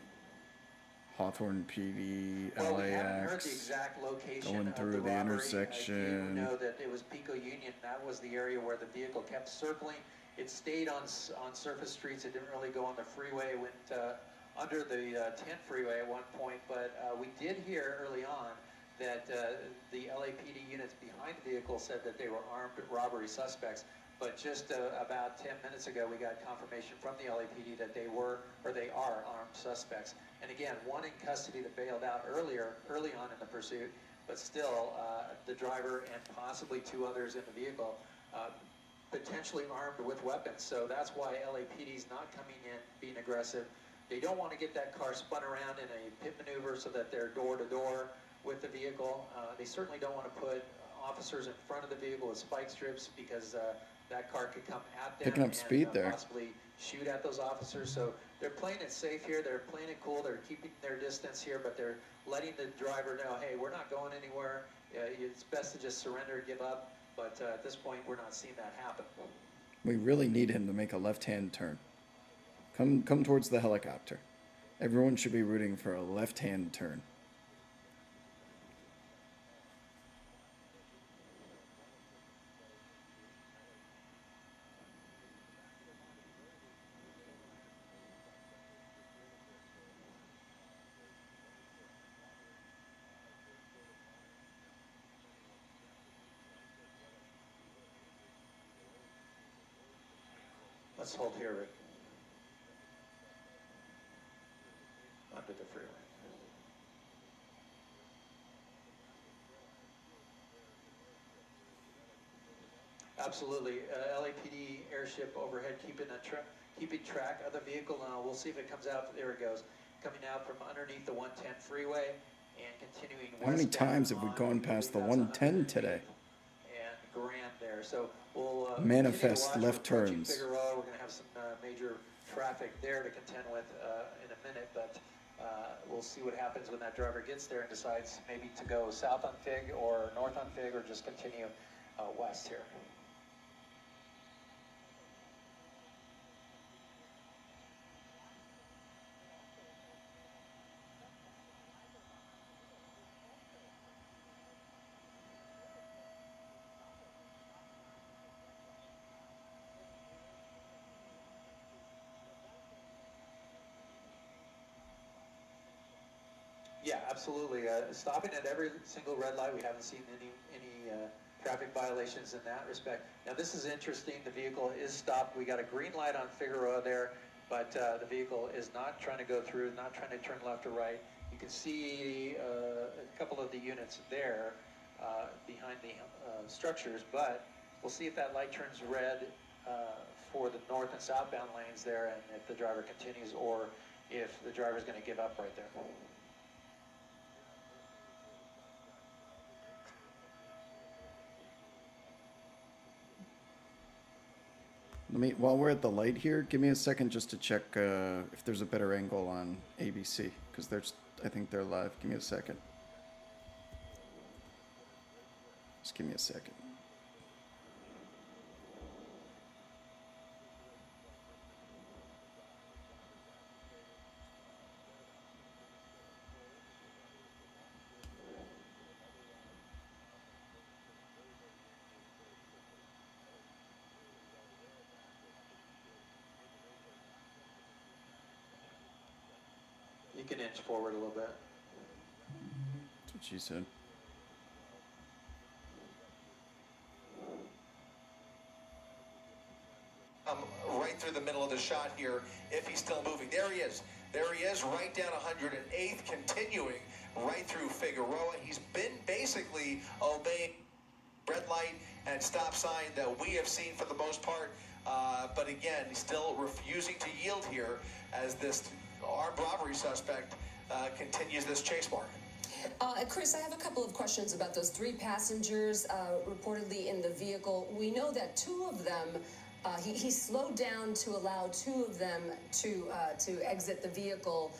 Hawthorne PD, Well, we haven't heard the LAX, exact location going of through the robbery. intersection. I do know that it was Pico Union. That was the area where the vehicle kept circling. It stayed on surface streets. It didn't really go on the freeway. It went under the 10 freeway at one point. But we did hear early on that the LAPD units behind the vehicle said that they were armed robbery suspects. But just about 10 minutes ago, we got confirmation from the LAPD that they were, or they are, armed suspects. And again, one in custody that bailed out early on in the pursuit, but still the driver and possibly 2 others in the vehicle, potentially armed with weapons. So that's why LAPD's not coming in being aggressive. They don't want to get that car spun around in a pit maneuver so that they're door to door with the vehicle. They certainly don't want to put officers in front of the vehicle with spike strips because that car could come at them Picking up and speed there. possibly shoot at those officers. So they're playing it safe here. They're playing it cool. They're keeping their distance here, but they're letting the driver know, hey, we're not going anywhere. It's best to just surrender, give up. But at this point, we're not seeing that happen. We really need him to make a left-hand turn. Come towards the helicopter. Everyone should be rooting for a left-hand turn. Let's hold here, Rick. Under the freeway. Absolutely. LAPD airship overhead keeping track of the vehicle. Now we'll see if it comes out. There it goes. Coming out from underneath the 110 freeway and continuing westbound. How many times have we gone past the 110 today? And Grand there. So we'll manifest continue to watch. left We're approaching turns. Figueroa. We're going to have some major traffic there to contend with in a minute, but we'll see what happens when that driver gets there and decides maybe to go south on Fig or north on Fig or just continue west here. Yeah, absolutely. Stopping at every single red light. We haven't seen any traffic violations in that respect. Now this is interesting. The vehicle is stopped. We got a green light on Figueroa there, but the vehicle is not trying to go through, not trying to turn left or right. You can see a couple of the units there behind the structures, but we'll see if that light turns red for the north and southbound lanes there, and if the driver continues, or if the driver is going to give up right there. While we're at the light here, give me a second just to check if there's a better angle on ABC, because I think they're live. Give me a second. Just give me a second. You can inch forward a little bit. That's what she said. Right through the middle of the shot here, if he's still moving. There he is. There he is, right down 108th, continuing right through Figueroa. He's been basically obeying red light and stop sign that we have seen for the most part. But again, he's still refusing to yield here as this armed robbery suspect continues this chase mark. Chris, I have a couple of questions about those 3 passengers reportedly in the vehicle. We know that 2 of them, he slowed down to allow 2 of them to exit the vehicle.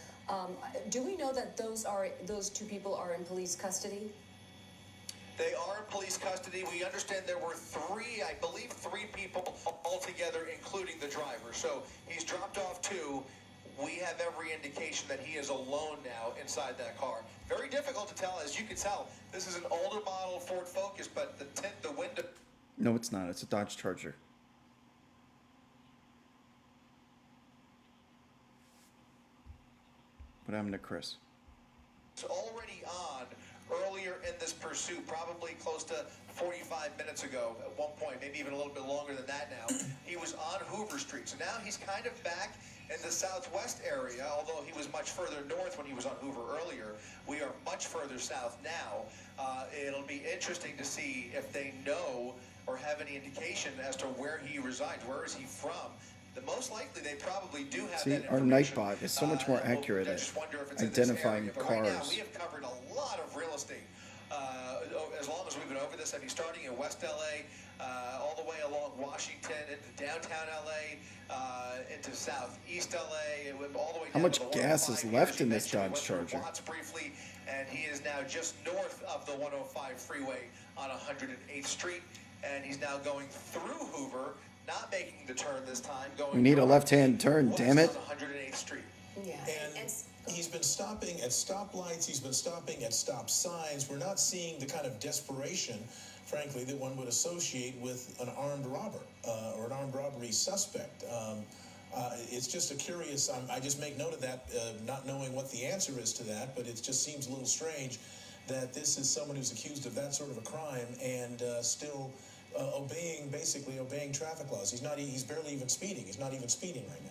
Do we know that those 2 people are in police custody? They are in police custody. We understand there were 3, I believe 3 people altogether, including the driver. So he's dropped off 2. We have every indication that he is alone now inside that car. Very difficult to tell. As you can tell, this is an older model Ford Focus, but the tint, the window... No, it's not. It's a Dodge Charger. What happened to Chris? It's already on earlier in this pursuit, probably close to 45 minutes ago at one point, maybe even a little bit longer than that now. He was on Hoover Street. So now he's kind of back in the southwest area, although he was much further north when he was on Hoover earlier. We are much further south now. It'll be interesting to see if they know or have any indication as to where he resides. Where is he from? The most likely they probably do have that information. Our Nightbot is so much more accurate at identifying cars. Right now, we have covered a lot of real estate as long as we've been over this. I mean, starting in West LA, all the way along Washington, into downtown LA, into southeast LA, all the way down How much to the gas is 105 left here. in this You mentioned Dodge Charger? Watts briefly, and he is now just north of the 105 freeway on 108th Street, and he's now going through Hoover, not making the turn this time. We need a left-hand turn, damn it. 108th Street. Yeah. And he's been stopping at stoplights. He's been stopping at stop signs. We're not seeing the kind of desperation, frankly, that one would associate with an armed robber or an armed robbery suspect. It's just a curious, I just make note of that, not knowing what the answer is to that, but it just seems a little strange that this is someone who's accused of that sort of a crime and still basically obeying traffic laws. He's barely even speeding. He's not even speeding right now.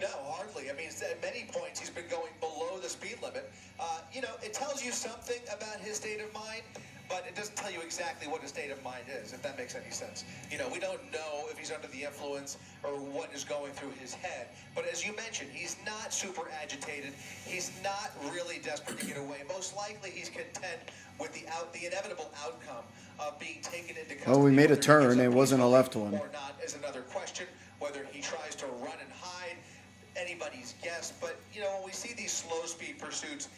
No, hardly. I mean, at many points he's been going below the speed limit. You know, it tells you something about his state of mind, but it doesn't tell you exactly what his state of mind is, if that makes any sense. You know, we don't know if he's under the influence or what is going through his head. But as you mentioned, he's not super agitated. He's not really desperate to get away. Most likely he's content with the inevitable outcome of being taken into custody. Oh, we made a turn. It wasn't a left one. Or not is another question. Whether he tries to run and hide, anybody's guess. But, you know, when we see these slow-speed pursuits,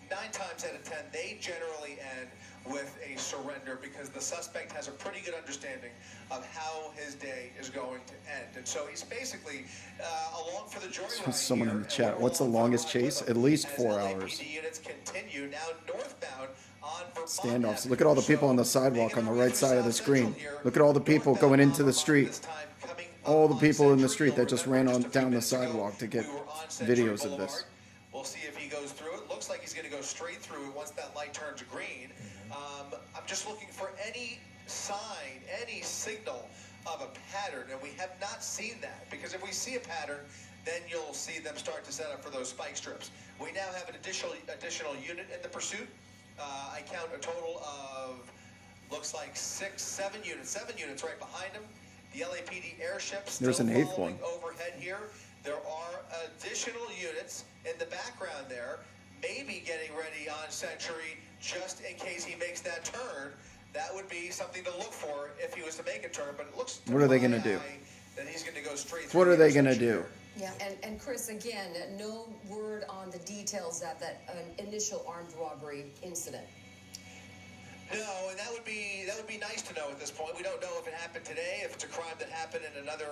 9 times out of 10, they generally end with a surrender because the suspect has a pretty good understanding of how his day is going to end. And so he's basically along for the joyride. Someone in the chat, what's the longest chase? At least 4 hours. Units continue now northbound on Vermont Standoffs. Look at all the people on the sidewalk on the right side of the screen. Look at all the people going into the street. All the people in the street that just ran on down the sidewalk to get videos of this. We'll see if he goes through it. Looks like he's going to go straight through it once that light turns green. I'm just looking for any sign, any signal of a pattern, and we have not seen that. Because if we see a pattern, then you'll see them start to set up for those spike strips. We now have an additional unit in the pursuit. I count a total of, looks like 7 units. 7 units right behind him. The LAPD airship still There's an 8th following one overhead here. There are additional units in the background there, maybe getting ready on Century just in case he makes that turn. That would be something to look for if he was to make a turn, but it looks to what are they going to do? That he's going to go straight through. What are they going to do? Yeah, and Chris, again, no word on the details of that initial armed robbery incident. No, and that would be nice to know at this point. We don't know if it happened today, if it's a crime that happened in another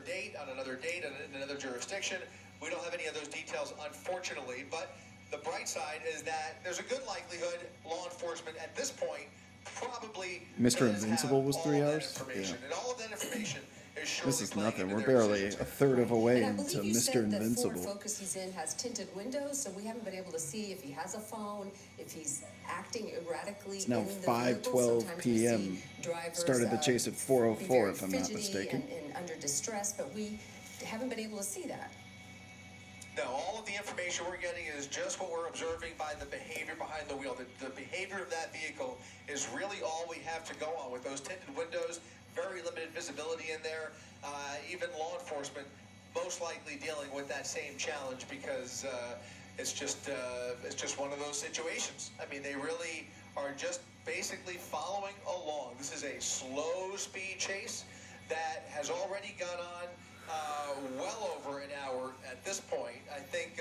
date, in another jurisdiction. We don't have any of those details, unfortunately. But the bright side is that there's a good likelihood law enforcement at this point probably Mr. Invincible was 3 hours? Yeah. And all of that information is surely This is nothing. We're playing into their barely a decision. third of a way And I into believe you Mr. said that Invincible. Ford Focus he's in has tinted windows, so we haven't been able to see if he has a phone, if he's acting erratically. It's now in the vehicle. 5:12 Sometimes we p.m. see drivers, Started the chase at be 4:04, very if I'm not fidgety mistaken. and under distress, but we haven't been able to see that. No, all of the information we're getting is just what we're observing by the behavior behind the wheel. The behavior of that vehicle is really all we have to go on with those tinted windows, very limited visibility in there. Even law enforcement most likely dealing with that same challenge because it's just one of those situations. I mean, they really are just basically following along. This is a slow speed chase that has already gone on well over an hour at this point. I think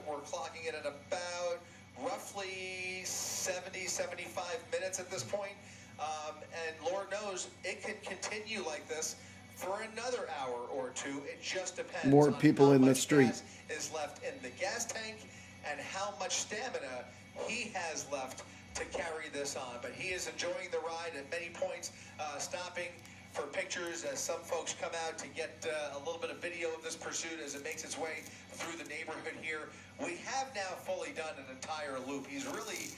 we're clocking it at about roughly 70, 75 minutes at this point. And Lord knows it could continue like this for another hour or two. It just depends More on people how in the much street. gas is left in the gas tank and how much stamina he has left to carry this on. But he is enjoying the ride at many points, stopping for pictures as some folks come out to get a little bit of video of this pursuit as it makes its way through the neighborhood here. We have now fully done an entire loop. He's really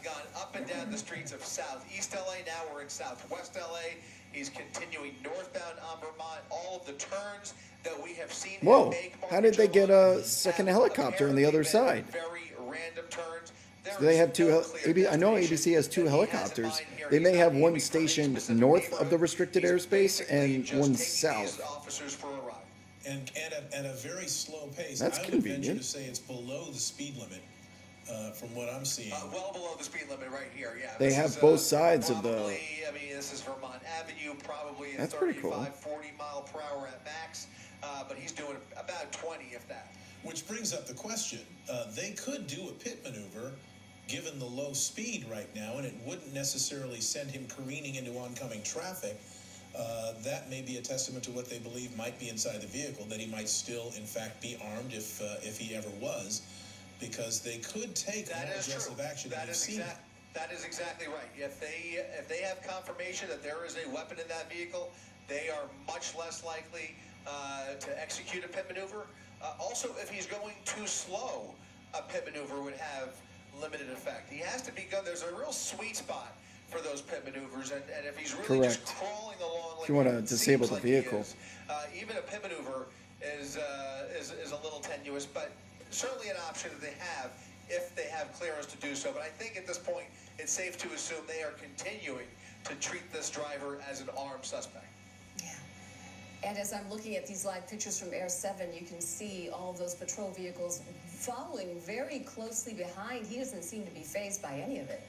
gone up and down the streets of Southeast LA. Now we're in Southwest LA. He's continuing northbound on Vermont. All of the turns that we have seen him Whoa, make, how did they get a second helicopter on the other side? Very random turns. Do they have two? I know ABC has 2 helicopters. They may have one stationed north of the restricted airspace and one south. And at a very slow pace. That's I would convenient. venture to say it's below the speed limit, from what I'm seeing. Well below the speed limit right here, yeah. They This have is, both sides of the. probably, I mean, this is Vermont Avenue, probably That's at pretty cool. 35, 40 mile per hour at max, but he's doing about 20, if that. Which brings up the question, they could do a pit maneuver given the low speed right now, and it wouldn't necessarily send him careening into oncoming traffic. That may be a testament to what they believe might be inside the vehicle, that he might still, in fact, be armed if he ever was, because they could take more aggressive action than we've seen. That is exactly right. If they have confirmation that there is a weapon in that vehicle, they are much less likely to execute a pit maneuver. Also, if he's going too slow, a pit maneuver would have limited effect. He has to be good. There's a real sweet spot for those pit maneuvers, and if he's really just crawling along, like If you want to disable the vehicle, even a pit maneuver is a little tenuous, but certainly an option that they have if they have clearance to do so. But I think at this point, it's safe to assume they are continuing to treat this driver as an armed suspect. Yeah. And as I'm looking at these live pictures from Air 7, you can see all those patrol vehicles following very closely behind. He doesn't seem to be fazed by any of it.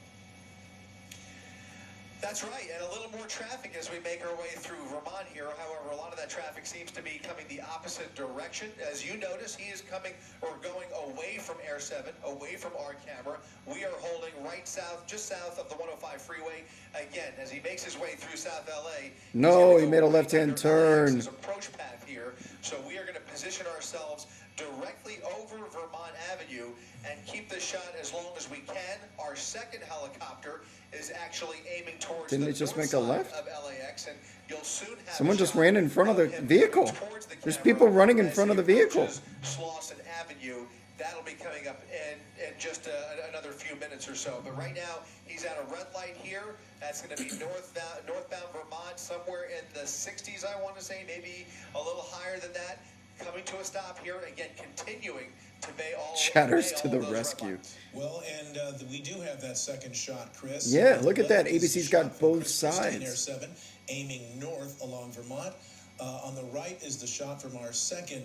That's right, and a little more traffic as we make our way through Vermont here. However, a lot of that traffic seems to be coming the opposite direction. As you notice, he is coming or going away from Air 7, away from our camera. We are holding right south, just south of the 105 freeway. Again, as he makes his way through South LA. No, he made a left-hand turn. His approach path here, so we are going to position ourselves directly over Vermont Avenue and keep this shot as long as we can. Our second helicopter is actually aiming towards Didn't the it just north make a side left? of LAX, and you'll soon have Someone a just shot ran in front of the him vehicle. towards the There's camera people running in as front of he the vehicle. approaches Slauson Avenue. That'll be coming up in just another few minutes or so. But right now, he's at a red light here. That's going to be northbound Vermont, somewhere in the 60s, I want to say, maybe a little higher than that. Coming to a stop here, again, continuing to obey all Chatters to the those rescue. red lights. Well, and we do have that second shot, Chris. Yeah, look at that. This is ABC's a got shot from both Chris Christine, Air sides. 7, aiming north along Vermont. On the right is the shot from our second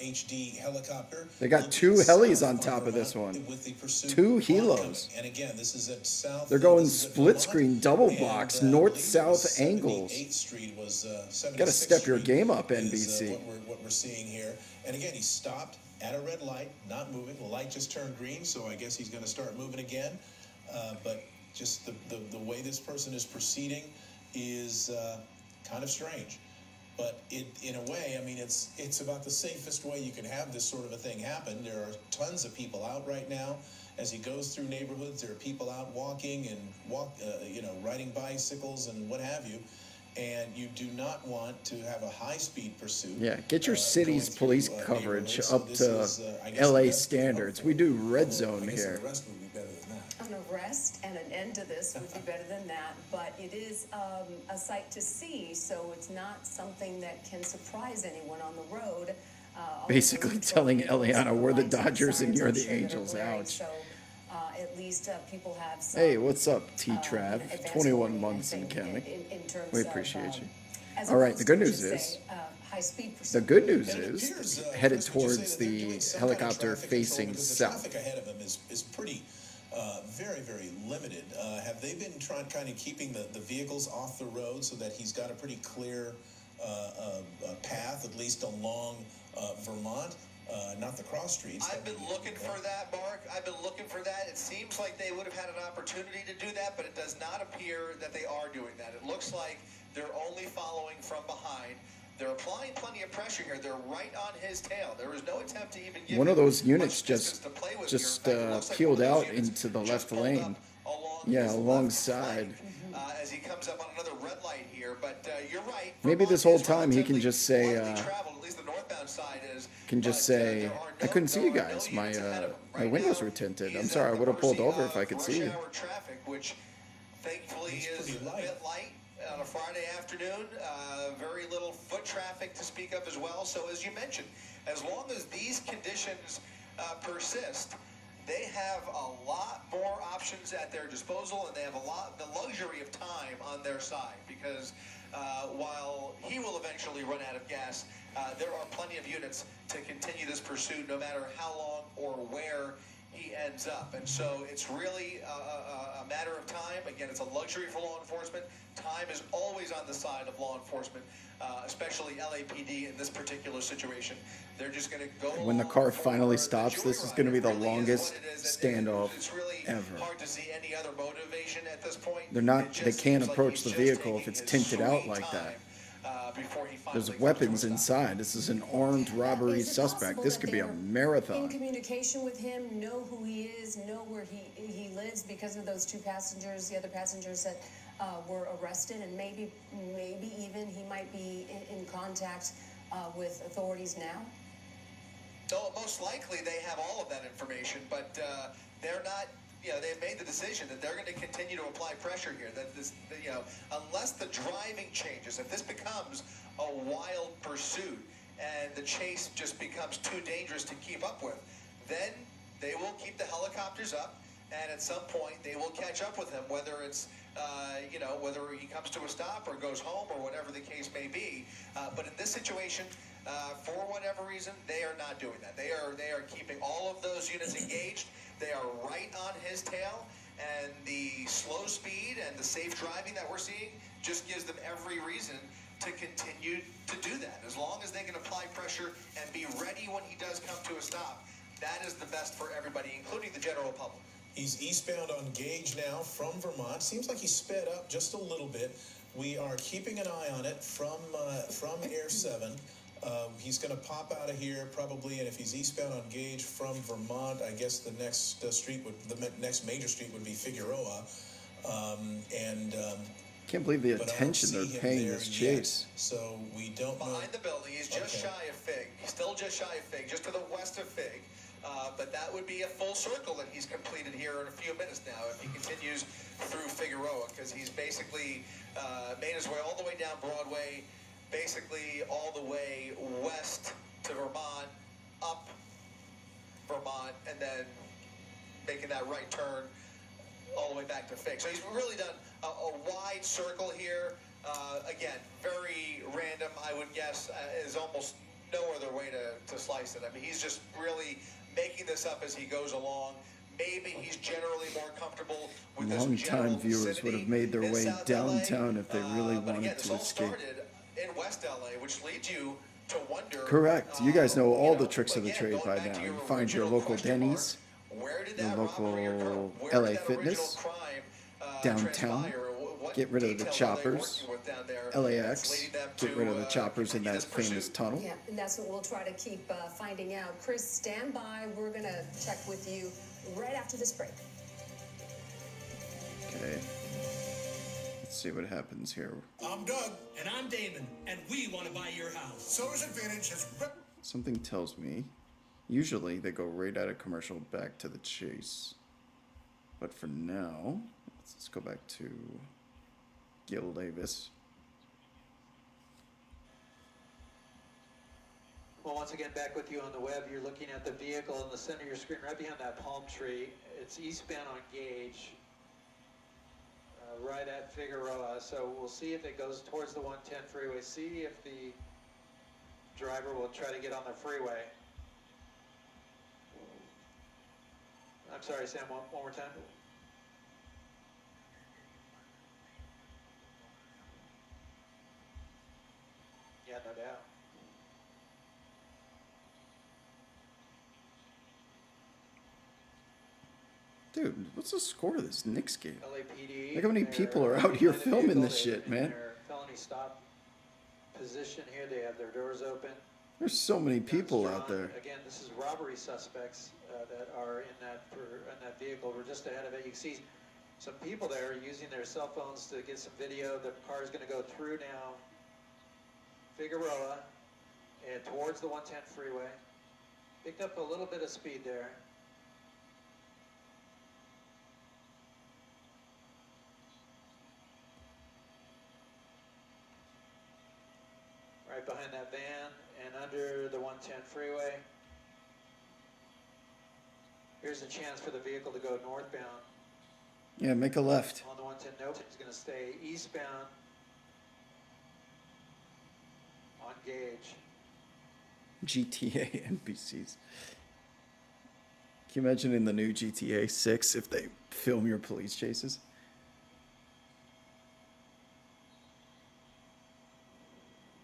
HD helicopter. They got two helis on top of this one. With the pursuit Two oncoming. helos. And again, this is at south. They're going this is at split Vermont, screen, double and, blocks, I believe it was north-south angles. 78th Street was 76th Gotta step your Street game up, is, NBC. what we're seeing here. And again, he stopped at a red light, not moving. The light just turned green, so I guess he's going to start moving again. But just the way this person is proceeding is kind of strange. But in a way, I mean, it's about the safest way you can have this sort of a thing happen. There are tons of people out right now. As he goes through neighborhoods, there are people out walking and riding bicycles and what have you. And you do not want to have a high-speed pursuit. Yeah, get your city's going through, police coverage neighborhoods. So up this to is, I guess, LA the best standards. of We do red I zone guess here. the rest would be better than that. An arrest and an end to this would be better than that, but it is a sight to see, so it's not something that can surprise anyone on the road. Basically telling Eliana, we're the Dodgers and you're the Angels. Ouch. So at least people have some. Hey, what's up, T-Trav? advanced 21 months in advancing counting. in terms We of, appreciate you. as All right, opposed the good to, I news should is, say, high-speed the pursuit. good news And it is, appears, headed Chris, would you say towards that they're the doing some kind of helicopter traffic control facing because the south. traffic ahead of them is pretty, very, very limited. Have they been trying kind of keeping the vehicles off the road so that he's got a pretty clear path, at least along Vermont, not the cross streets? I've been looking for that, Mark. I've been looking for that. It seems like they would have had an opportunity to do that, but it does not appear that they are doing that. It looks like they're only following from behind. They're applying plenty of pressure here. They're right on his tail. There was no attempt to even give One of him those units much distance just to play with here. In fact, it looks like peeled one of those out units into the just left pulled lane. up along Yeah, his left alongside. flank, as he comes up on another red light here. But you're right. Maybe Vermont this whole is time he can relatively just say, lightly traveled, at least the northbound side is. Can just But, say, there are I couldn't see you there are guys. no units ahead of him. My Right windows now, were tinted. I'm he's sorry, at I the would have pulled mercy over if I of could see rush you. hour traffic, which thankfully It's is pretty a light. bit light on a Friday afternoon. Very little foot traffic to speak of as well. So as you mentioned, as long as these conditions persist, they have a lot more options at their disposal, and they have the luxury of time on their side, because while he will eventually run out of gas, there are plenty of units to continue this pursuit, no matter how long or where he ends up. And so it's really a matter of time. Again, it's a luxury for law enforcement. Time is always on the side of law enforcement, especially LAPD in this particular situation. They're just going to go When the along car for finally the stops, this is gonna be the joyride. It really is longest what it is. standoff It's really ever. hard to see any other motivation at this point. They're not. It They just can't seems like approach he's the just vehicle if taking it's his tinted out sweet like that. time, before he finally There's comes to a weapons stop. inside. This is an armed robbery Is it suspect. possible This that could be a they're in marathon. communication with him, know who he is, know where he lives because of those two passengers, the other passengers that were arrested, and maybe even he might be in contact with authorities now? No, most likely they have all of that information, but they're not. They've made the decision that they're going to continue to apply pressure here. That this, unless the driving changes, if this becomes a wild pursuit and the chase just becomes too dangerous to keep up with, then they will keep the helicopters up, and at some point they will catch up with him, whether it's whether he comes to a stop or goes home or whatever the case may be. But in this situation, for whatever reason, they are not doing that. They are keeping all of those units engaged. They are right on his tail, and the slow speed and the safe driving that we're seeing just gives them every reason to continue to do that. As long as they can apply pressure and be ready when he does come to a stop, that is the best for everybody, including the general public. He's eastbound on Gage now from Vermont. Seems like he's sped up just a little bit. We are keeping an eye on it from Air 7. He's going to pop out of here probably, and if he's eastbound on Gage from Vermont, I guess the next next major street would be Figueroa. Can't believe the attention they're paying this chase. So we don't know. Behind the building, he's just shy of Fig. He's still just shy of Fig, just to the west of Fig. But that would be a full circle that he's completed here in a few minutes now if he continues through Figueroa, because he's basically made his way all the way down Broadway, basically all the way west to Vermont, up Vermont, and then making that right turn all the way back to Fig. So he's really done a wide circle here. Again, very random, I would guess. Is almost no other way to slice it. I mean, he's just really making this up as he goes along. Maybe he's generally more comfortable with this Long-time viewers would have made their way downtown if they really wanted to escape. In West LA, which leads you to wonder. Correct. You guys know all the tricks of the trade by now. You find your local Denny's, your local LA Fitness, downtown, get rid of the choppers, LAX, get rid of the choppers in that famous tunnel. Yeah, and that's what we'll try to keep finding out. Chris, stand by. We're going to check with you right after this break. Okay. Let's see what happens here. I'm Doug. And I'm Damon. And we want to buy your house. Seller's Advantage has... Something tells me, usually they go right out of commercial back to the chase. But for now, let's go back to Gil Davis. Well, once again, back with you on the web. You're looking at the vehicle in the center of your screen, right behind that palm tree. It's eastbound on Gage, right at Figueroa. So we'll see if it goes towards the 110 freeway. See if the driver will try to get on the freeway. I'm sorry, Sam, one more time. Yeah, no doubt. Dude, what's the score of this Knicks game? LAPD. Look how many people are out here filming this shit, man. Their felony stop position here. They have their doors open. There's so many people out there. Again, this is robbery suspects that are in that vehicle. We're just ahead of it. You can see some people there using their cell phones to get some video. The car is going to go through now Figueroa and towards the 110 freeway. Picked up a little bit of speed there. Right behind that van and under the 110 freeway. Here's a chance for the vehicle to go northbound. Yeah, make a left. On the 110, nope, it's going to stay eastbound on Gage. GTA NPCs. Can you imagine in the new GTA 6 if they film your police chases?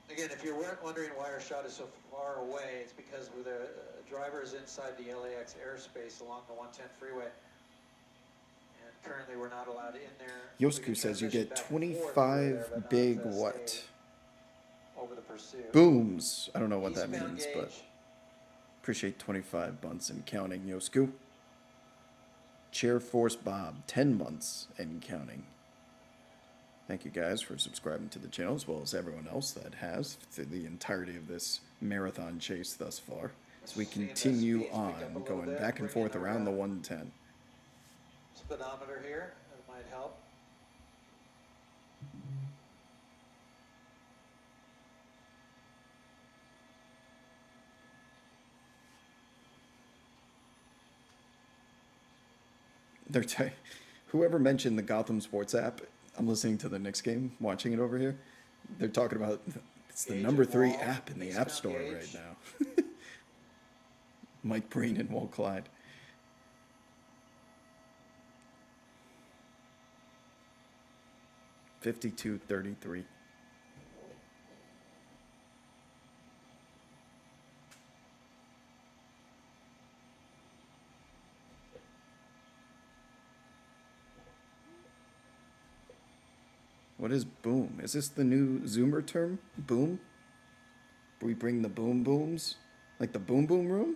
Again, if you're wondering why our shot is so far away, it's because the driver is inside the LAX airspace along the 110 freeway. And currently we're not allowed in there. Yosku says you get 25 big what? Over the pursuit. Booms. I don't know what that Eastbound means, Gage. but appreciate 25 months and counting, Yosku. Chair Force Bob, 10 months and counting. Thank you guys for subscribing to the channel, as well as everyone else that has through the entirety of this marathon chase thus far. As we continue on, going back and forth around the 110. Speedometer here, that might help. Whoever mentioned the Gotham Sports app, I'm listening to the Knicks game, watching it over here. They're talking about it's the number 3 app in the App Store right now. Mike Breen and Walt Clyde. $52-33. What is boom? Is this the new Zoomer term? Boom? We bring the boom booms? Like the boom boom room?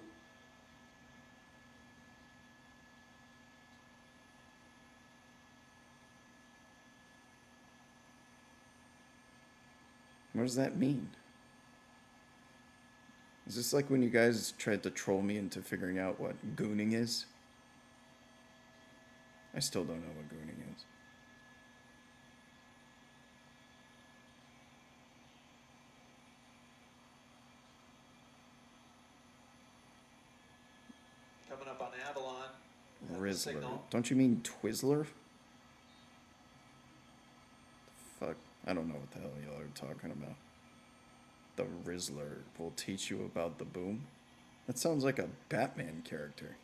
What does that mean? Is this like when you guys tried to troll me into figuring out what gooning is? I still don't know what gooning is. Coming up on Avalon. Rizzler. Don't you mean Twizzler? Fuck. I don't know what the hell y'all are talking about. The Rizzler will teach you about the boom. That sounds like a Batman character.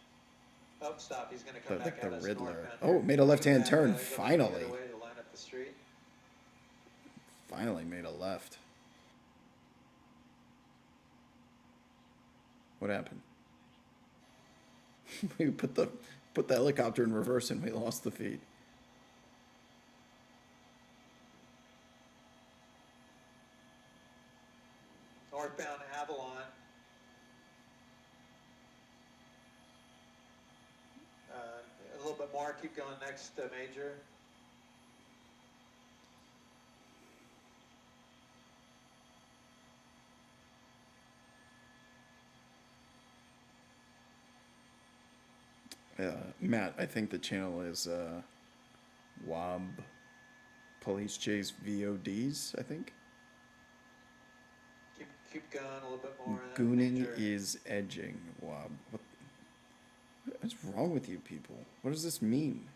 Oh, stop. He's going to come But back like the at us Riddler. northbound. Oh, made a left-hand turn. Go Finally. the other way to line up the street. Finally made a left. What happened? We put the helicopter in reverse and we lost the feed. Northbound Avalon. A little bit more. Keep going next Major. Matt, I think the channel is WAB Police Chase VODs, I think. Keep going a little bit more. Gooning is edging, WAB. What's wrong with you people? What does this mean?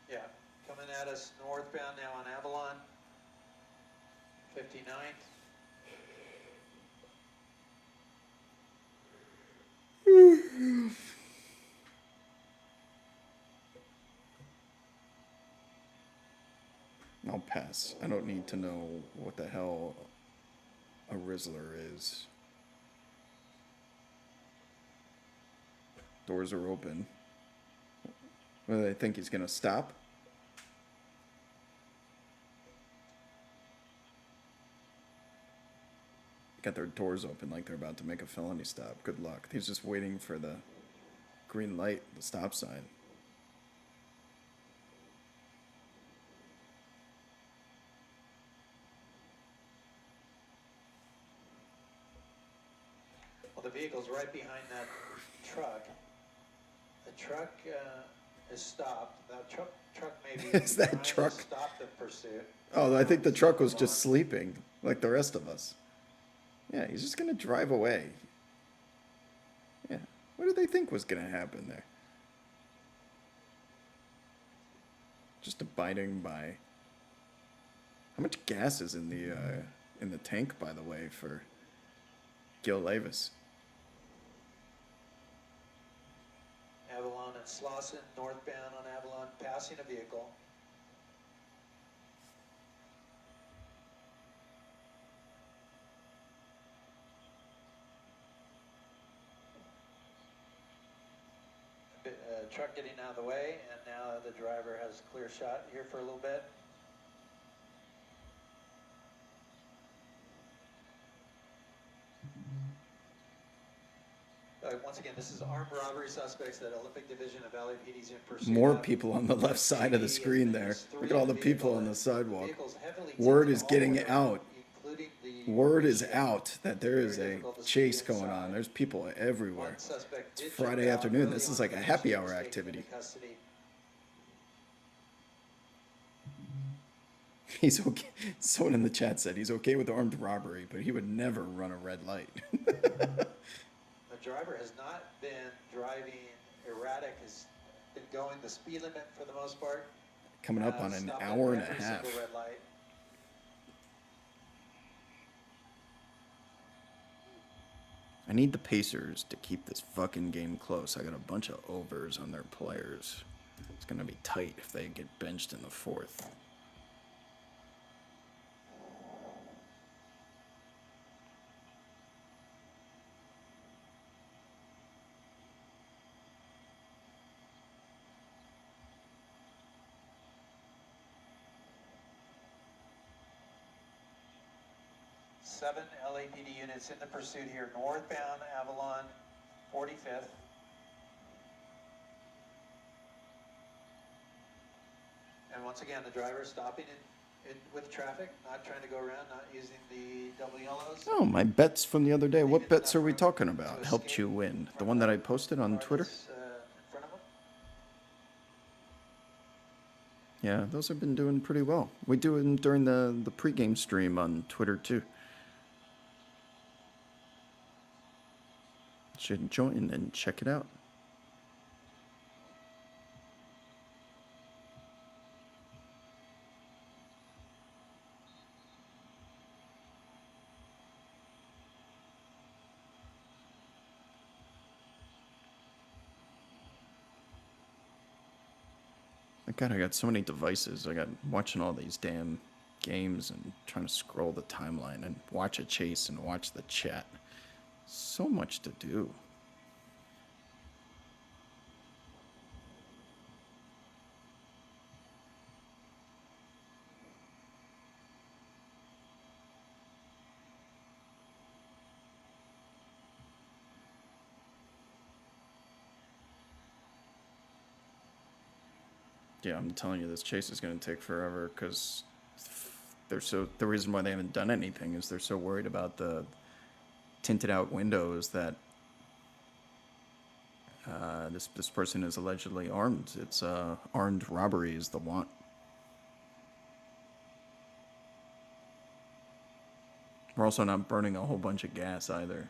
Yeah, coming at us northbound now on Avalon. 59th. I'll pass. I don't need to know what the hell a Rizzler is. Doors are open. What do they think he's gonna stop? Got their doors open like they're about to make a felony stop. Good luck. He's just waiting for the green light, the stop sign. Well, the vehicle's right behind that truck. The truck is stopped. That truck maybe Is that truck? Stop the pursuit. Oh, I think the truck was just sleeping like the rest of us. Yeah, he's just gonna drive away. Yeah. What did they think was gonna happen there? Just abiding by. How much gas is in the tank, by the way, for Gil Levis? Avalon and Slauson, northbound on Avalon, passing a vehicle. Truck getting out of the way, and now the driver has a clear shot here for a little bit. Once again, this is armed robbery suspects that Olympic Division of LA PD's in pursuit. More people on the left side of the screen there. Look at all the people on the sidewalk. Word is getting out. Word is out that there is a chase going on. There's people everywhere. It's Friday afternoon. This is like a happy hour activity. He's okay. Someone in the chat said he's okay with armed robbery, but he would never run a red light. The driver has not been driving erratic, has been going the speed limit for the most part. Coming up on an Stopped at hour and a every half. single red light. I need the Pacers to keep this fucking game close. I got a bunch of overs on their players. It's going to be tight if they get benched in the fourth. Seven LAPD units in the pursuit here, northbound Avalon, 45th. And once again, the driver stopping with traffic, not trying to go around, not using the double yellows. Oh, my bets from the other day. What bets are we talking about? Helped you win. The one that I posted on Twitter? In front of them. Yeah, those have been doing pretty well. We do it during the pregame stream on Twitter, too. Should join and check it out. God, I got so many devices. I got watching all these damn games and trying to scroll the timeline and watch a chase and watch the chat. So much to do. Yeah, I'm telling you, this chase is going to take forever because the reason why they haven't done anything is they're so worried about the tinted out windows that this person is allegedly armed. It's armed robbery is the want. We're also not burning a whole bunch of gas either.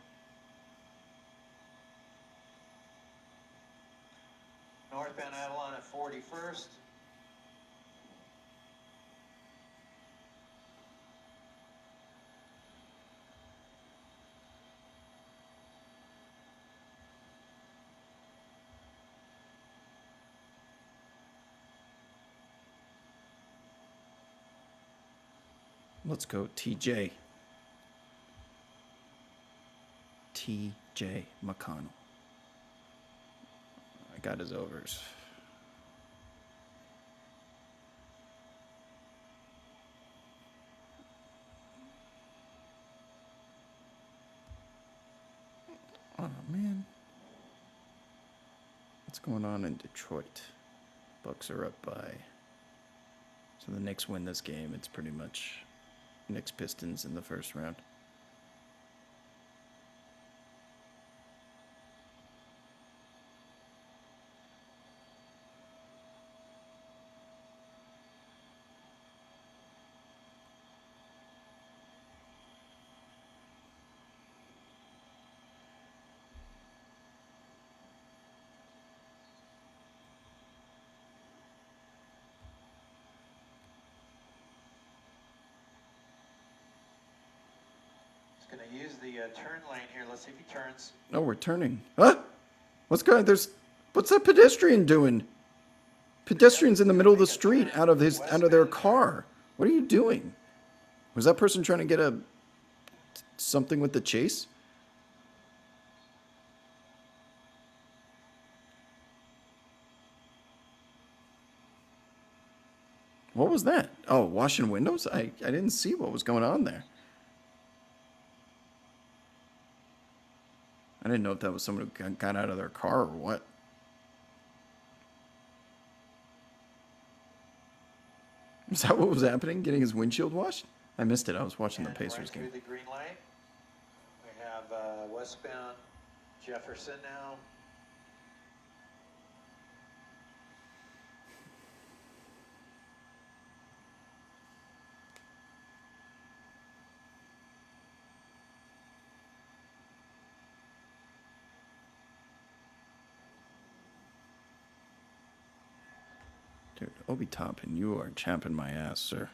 Northbound Avalon at 41st. Let's go, TJ. TJ McConnell. I got his overs. Oh, man. What's going on in Detroit? Bucks are up by... So the Knicks win this game. It's pretty much Knicks Pistons in the first round. Going to use the turn lane here. Let's see if he turns. Oh, we're turning. Huh? What's going? What's that pedestrian doing? Pedestrian's in the middle of the street, out of their car. What are you doing? Was that person trying to get something with the chase? What was that? Oh, washing windows? I didn't see what was going on there. I didn't know if that was someone who got out of their car or what. Is that what was happening? Getting his windshield washed? I missed it. I was watching the Pacers game. Through the green light. We have westbound Jefferson now. Dude, Obi Toppin, you are champing my ass, sir.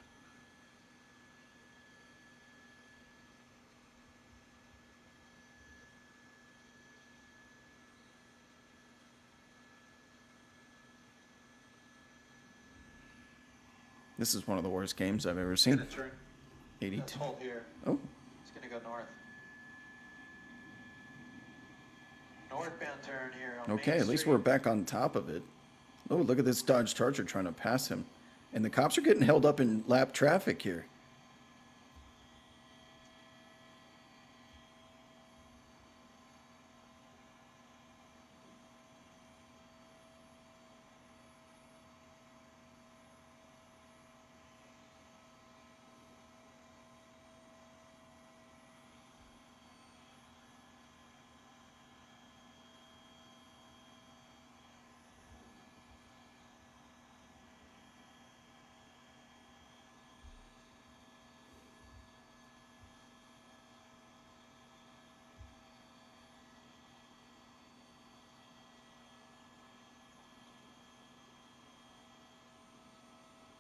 This is one of the worst games I've ever seen. 82. Let's hold here. Oh. It's going to go north. Northbound turn here on Okay, Main at least Street. we're back on top of it. Oh, look at this Dodge Charger trying to pass him. And the cops are getting held up in lap traffic here.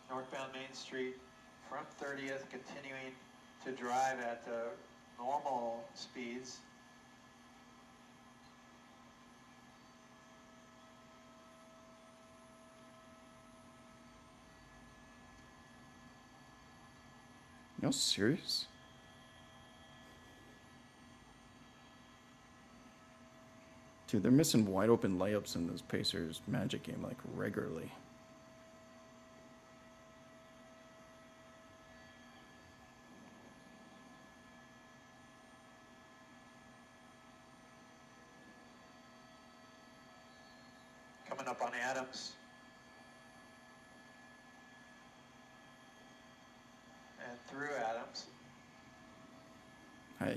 Northbound Main Street from 30th, continuing to drive at normal speeds. You serious? Dude, they're missing wide open layups in this Pacers Magic game like regularly. Coming up on Adams. And through Adams.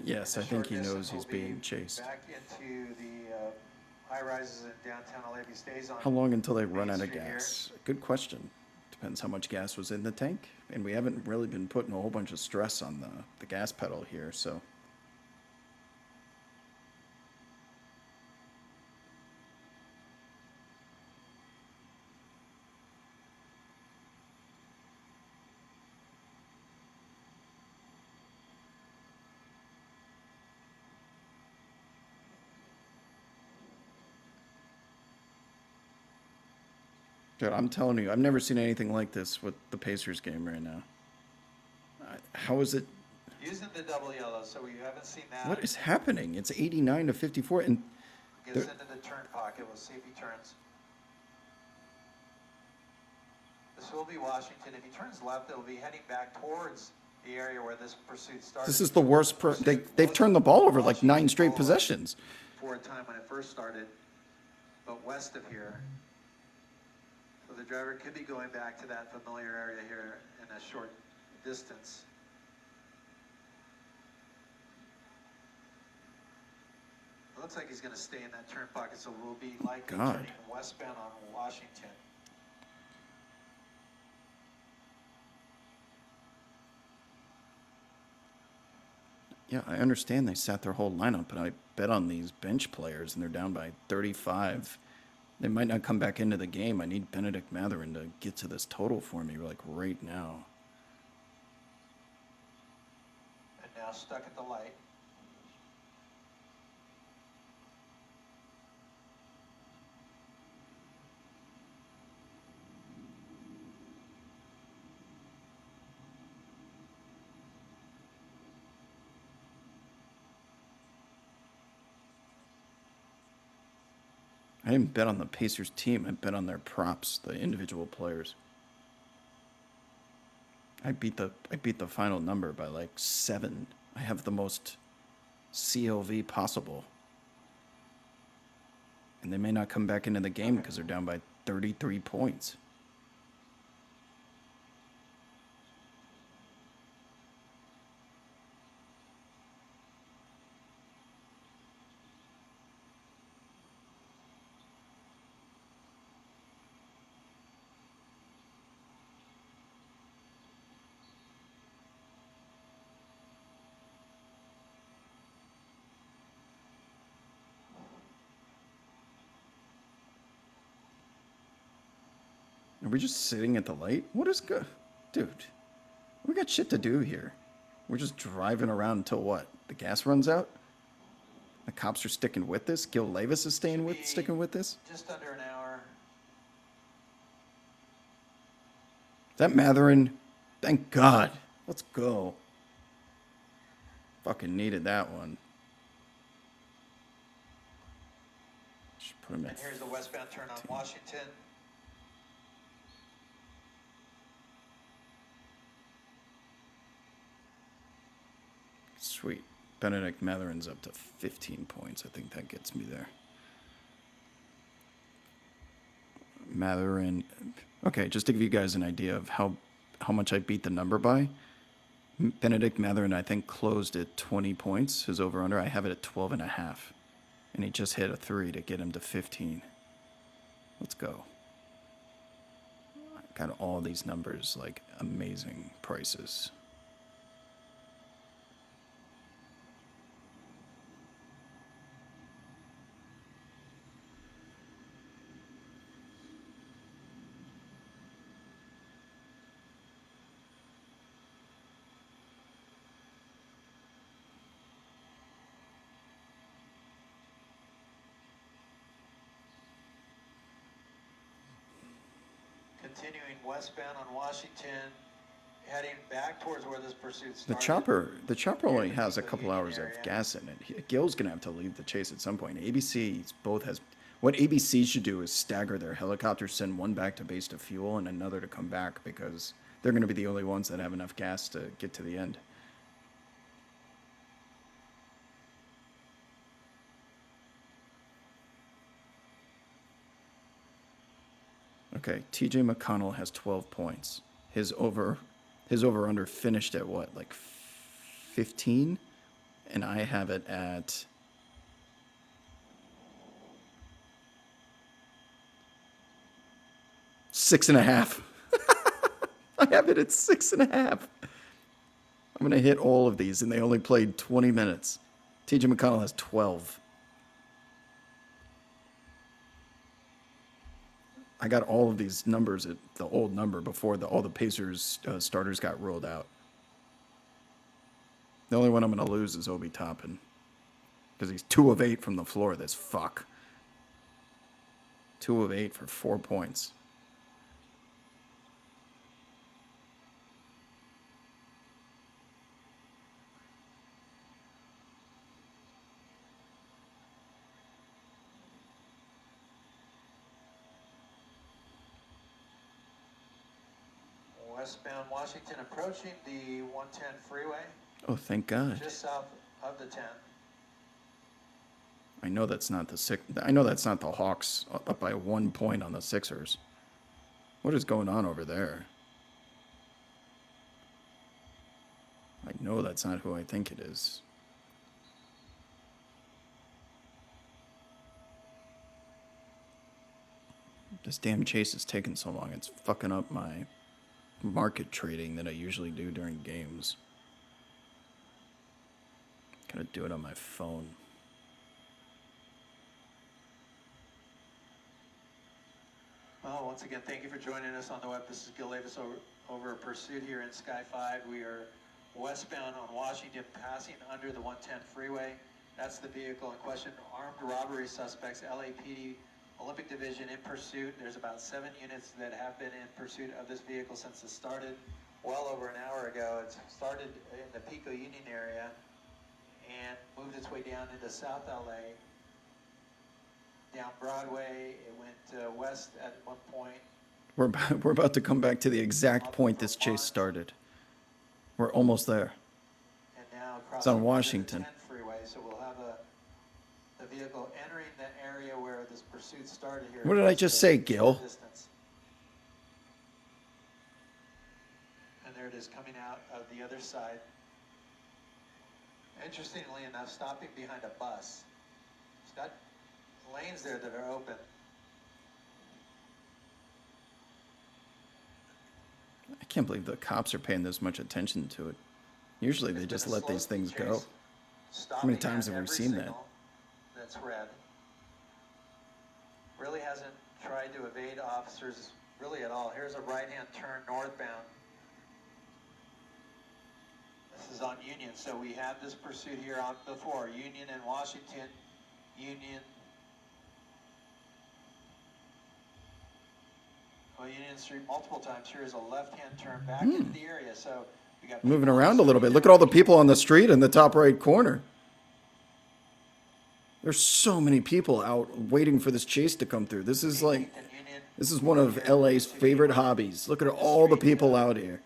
Yes, I think he knows he's being chased. Back into the high rises in downtown LA. If he stays on How long until they run Main out of Street gas? Good question. Depends how much gas was in the tank. And we haven't really been putting a whole bunch of stress on the gas pedal here, so. Dude, I'm telling you, I've never seen anything like this with the Pacers game right now. How is it? Using the double yellow, so we haven't seen that. What is happening? It's 89 to 54, and Gets into the turn pocket. We'll see if he turns. This will be Washington. If he turns left, it'll be heading back towards the area where this pursuit started. this is the worst. They've turned the ball over like 9 straight possessions. For a time when it first started, but west of here. So the driver could be going back to that familiar area here in a short distance. It looks like he's going to stay in that turn pocket, so we'll be likely God. turning westbound on Washington. Yeah, I understand they sat their whole lineup, but I bet on these bench players, and they're down by 35. They might not come back into the game. I need Benedict Mathurin to get to this total for me, like, right now. And now stuck at the light. I didn't bet on the Pacers team. I bet on their props, the individual players. I beat the final number by like 7. I have the most CLV possible. And they may not come back into the game because they're down by 33 points. Are we just sitting at the light? What is good? Dude, we got shit to do here. We're just driving around until what? The gas runs out? The cops are sticking with this? Gil Levis is sticking with this? Just under an hour. Is that Matherin? Thank God. Let's go. Fucking needed that one. Should put him And here's the westbound turn on Washington. Sweet. Benedict Matherin's up to 15 points. I think that gets me there. Matherin. Okay, just to give you guys an idea of how much I beat the number by. Benedict Matherin, I think, closed at 20 points. His over-under, I have it at 12.5. And he just hit a 3 to get him to 15. Let's go. Got all these numbers, like, amazing prices. Continuing westbound on Washington, heading back towards where this pursuit started. The chopper only has a couple hours of gas in it. Gil's gonna have to leave the chase at some point. ABC's both has. What ABC should do is stagger their helicopters, send one back to base to fuel and another to come back, because they're gonna be the only ones that have enough gas to get to the end. Okay, TJ McConnell has 12 points. His over-under finished at what, like 15? And I have it at 6.5. I have it at 6.5. I'm going to hit all of these, and they only played 20 minutes. TJ McConnell has 12. I got all of these numbers at the old number before all the Pacers starters got rolled out. The only one I'm going to lose is Obi Toppin, because he's 2 of 8 from the floor, this fuck. 2 of 8 for 4 points. Westbound Washington approaching the 110 freeway. Oh, thank God. Just south of the 10. I know that's not the Hawks up by 1 point on the Sixers. What is going on over there? I know that's not who I think it is. This damn chase is taking so long. It's fucking up my market trading that I usually do during games. Gotta do it on my phone. Well, once again, thank you for joining us on the web. This is Gil Levis over Pursuit here in Sky 5. We are westbound on Washington, passing under the 110 freeway. That's the vehicle in question. Armed robbery suspects, LAPD Olympic Division in pursuit. There's about 7 units that have been in pursuit of this vehicle since it started well over an hour ago. It started in the Pico Union area and moved its way down into South LA, down Broadway. It went west at one point. We're about to come back to the exact point this chase started. We're almost there. And now It's on Washington. The 10 freeway, so we'll have the vehicle entering the area where this pursuit started here. What did I just say, Gil? Distance. And there it is coming out of the other side. Interestingly enough, stopping behind a bus. It's got lanes there that are open. I can't believe the cops are paying this much attention to it. Usually they just let these things go. How many times have we seen that? That's red. Really hasn't tried to evade officers really at all. Here's a right-hand turn northbound. This is on Union, so we had this pursuit here on before. Union and Washington, Union. Well, Union Street multiple times. Here is a left-hand turn back into the area, so we got Moving around a little bit. Look at all the people on the street in the top right corner. There's so many people out waiting for this chase to come through. This is like, this is one of LA's favorite hobbies. Look at all the people out here.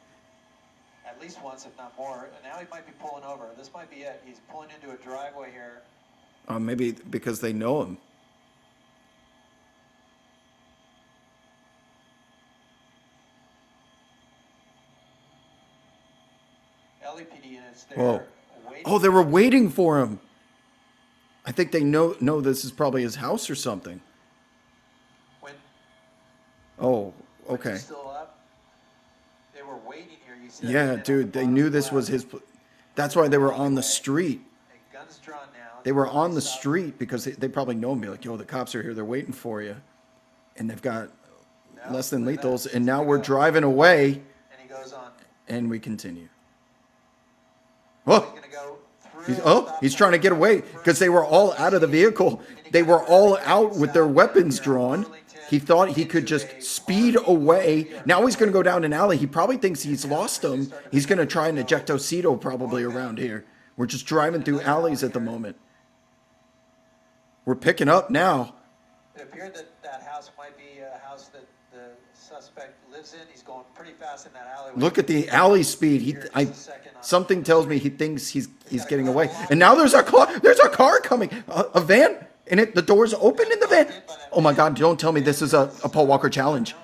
At least once, if not more. And now he might be pulling over. This might be it. He's pulling into a driveway here. Maybe because they know him. LAPD units there. Whoa. Oh, they were waiting for him. I think they know this is probably his house or something. When, oh, okay. Still up. They were waiting here. You see Yeah, dude, they knew this was his. That's why they were on the street. Guns drawn now. They were on the street because they probably know him. Be like, yo, the cops are here. They're waiting for you. And they've got less than lethals. And now we're driving away. And he goes on. And we continue. Oh, he's trying to get away because they were all out of the vehicle. They were all out with their weapons drawn. He thought he could just speed away. Now he's going to go down an alley. He probably thinks he's lost him. He's going to try an ejectocito probably around here. We're just driving through alleys at the moment. We're picking up now. It appeared that that house might be a house that the suspect lives in. He's going pretty fast in that alleyway. Look at the alley speed. Something tells me he thinks he's getting away. And now there's a car. There's a car coming. A van. And the door's open in the van. Oh my God! Don't tell me this is a Paul Walker challenge.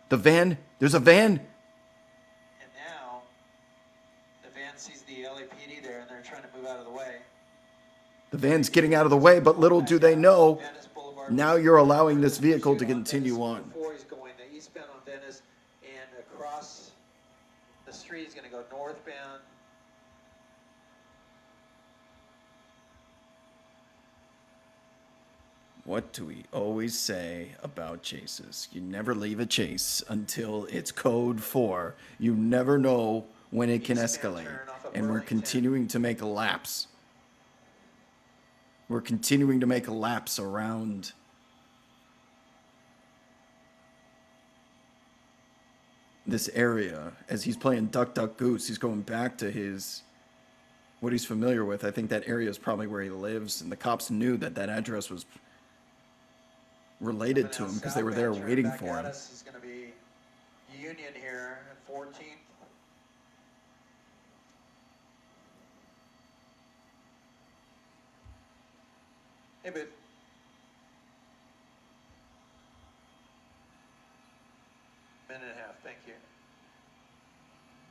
The van. There's a van. And now the van sees the LAPD there, and they're trying to move out of the way. The van's getting out of the way, but little do they know, now you're allowing this vehicle to continue on. Before he's going the eastbound on Venice, and across the street he's going to go northbound. What do we always say about chases? You never leave a chase until it's code 4. You never know when it can escalate. And we're continuing to make laps. We're continuing to make laps around this area. As he's playing Duck, Duck, Goose, he's going back to what he's familiar with. I think that area is probably where he lives. And the cops knew that address was related to him because they were there waiting for him. This is going to be Union here at 14th. Hey, bud. Minute and a half, thank you.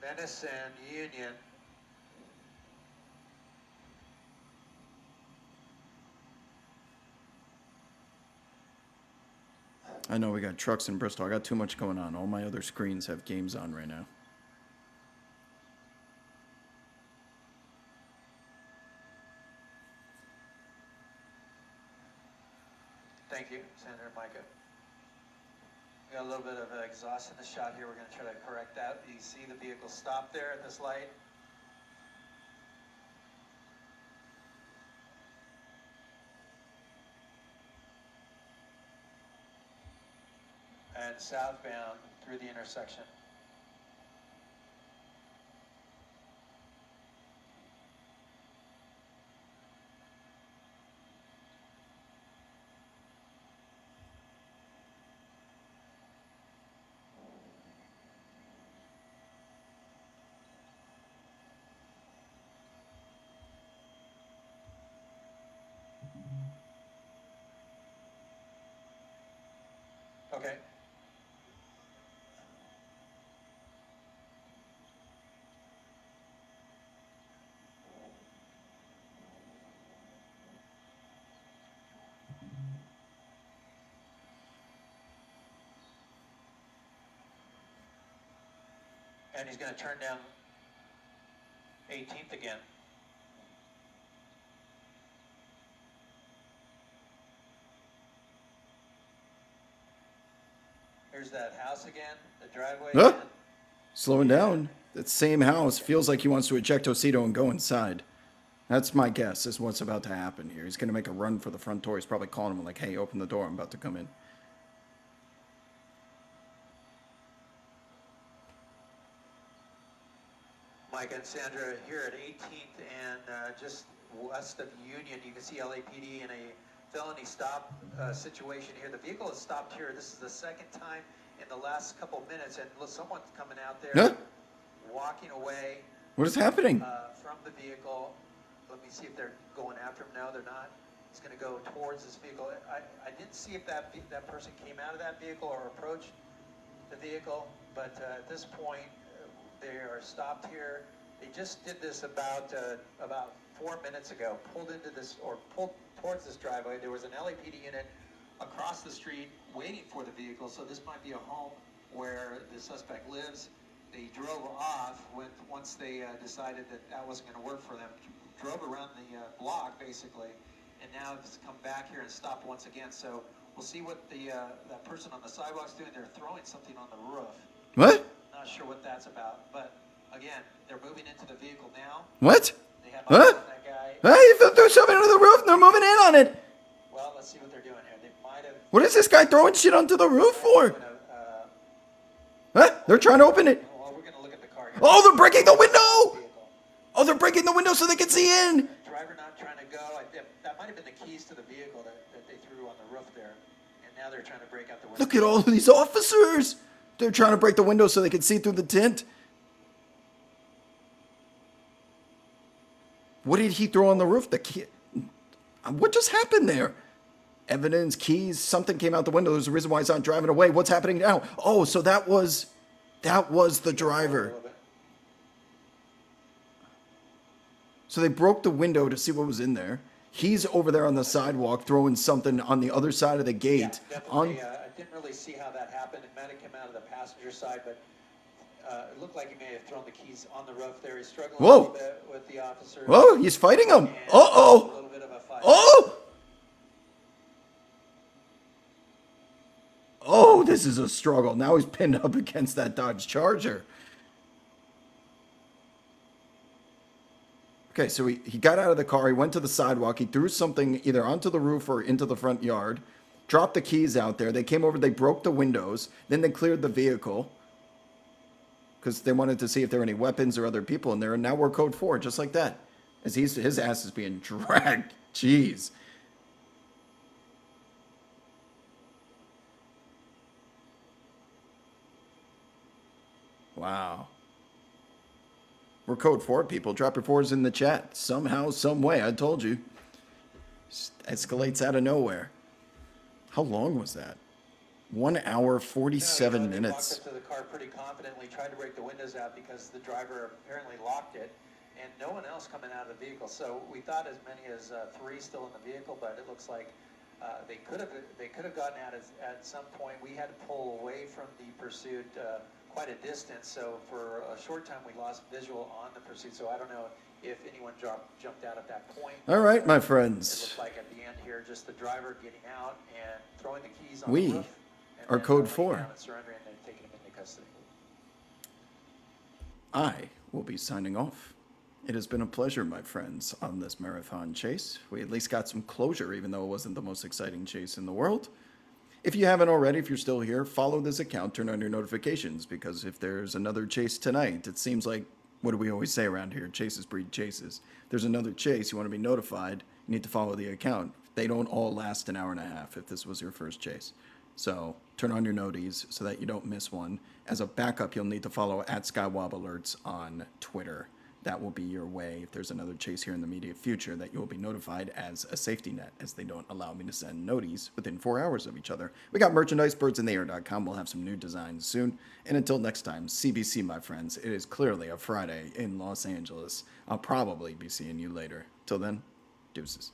Venice and Union. I know we got trucks in Bristol. I got too much going on. All my other screens have games on right now. Thank you, Senator Micah. We got a little bit of exhaust in the shot here. We're going to try to correct that. You see the vehicle stop there at this light. And southbound through the intersection. Okay. And he's going to turn down 18th again. Here's Here's that house again, the driveway. Huh? Slowing down. That same house feels like he wants to eject Osido and go inside. That's my guess, is what's about to happen here. He's going to make a run for the front door. He's probably calling him like, hey, open the door. I'm about to come in. Mike and Sandra here at 18th and just west of Union, you can see LAPD in a felony stop situation here. The vehicle is stopped here. This is the second time in the last couple minutes, and look, someone's coming out there, Huh? walking away. What is happening? From the vehicle. Let me see if they're going after him. No, they're not. He's going to go towards this vehicle. I didn't see if that person came out of that vehicle or approached the vehicle, but at this point, they are stopped here. They just did this about 4 minutes ago. Pulled towards this driveway. There was an LAPD unit across the street waiting for the vehicle. So this might be a home where the suspect lives. They drove off once they decided that wasn't going to work for them. Drove around the block basically, and now it's come back here and stopped once again. So we'll see what that person on the sidewalk's doing. They're throwing something on the roof. What? Not sure what that's about, but again, they're moving into the vehicle now. What? They have Huh? that guy. Hey, he threw something under the roof and they're moving in on it. Well, let's see what they're doing here. They might have. What is this guy throwing shit onto the roof for? Huh? They're trying to open it. Well, we're going to look at the car here. Oh, they're breaking the window. Oh, they're breaking the window so they can see in. Driver not trying to go. That might have been the keys to the vehicle that they threw on the roof there. And now they're trying to break out the window. Look at all of these officers. They're trying to break the window so they can see through the tint. What did he throw on the roof? The key. What just happened there? Evidence, keys, something came out the window. There's a reason why he's not driving away. What's happening now? Oh, so that was the driver. So they broke the window to see what was in there. He's over there on the sidewalk throwing something on the other side of the gate. Yeah, definitely. I didn't really see how that happened. It might have come out of the passenger side, but it looked like he may have thrown the keys on the roof there. He's struggling a little bit with the officer. Whoa, he's fighting him. Uh-oh. A little bit of a fight. Oh! Oh, this is a struggle. Now he's pinned up against that Dodge Charger. Okay, so he got out of the car. He went to the sidewalk. He threw something either onto the roof or into the front yard. Dropped the keys out there. They came over. They broke the windows. Then they cleared the vehicle because they wanted to see if there were any weapons or other people in there. And now we're code 4, just like that. As his ass is being dragged. Jeez. Wow. We're code 4, people. Drop your 4s in the chat. Somehow, some way. I told you. Just escalates out of nowhere. How long was that? 1 hour, 47 minutes. Walked up to the car pretty confidently, tried to break the windows out because the driver apparently locked it, and no one else coming out of the vehicle. So we thought as many as 3 still in the vehicle, but it looks like they could have gotten out at some point. We had to pull away from the pursuit quite a distance, so for a short time we lost visual on the pursuit. So I don't know if anyone jumped out at that point. All right, my It friends. looked like at the end here, just the driver getting out and throwing the keys on We the roof. And are then code laying 4. down and surrendering and taking him into custody. I will be signing off. It has been a pleasure, my friends, on this marathon chase. We at least got some closure, even though it wasn't the most exciting chase in the world. If you haven't already, if you're still here, follow this account, turn on your notifications, because if there's another chase tonight, it seems like, what do we always say around here? Chases breed chases. If there's another chase, you want to be notified, you need to follow the account. They don't all last an hour and a half if this was your first chase. So turn on your noties so that you don't miss one. As a backup, you'll need to follow @SkyWobAlerts on Twitter. That will be your way, if there's another chase here in the immediate future, that you will be notified as a safety net, as they don't allow me to send noties within 4 hours of each other. We got merchandise, birdsintheair.com. We'll have some new designs soon. And until next time, CBC, my friends, it is clearly a Friday in Los Angeles. I'll probably be seeing you later. Till then, deuces.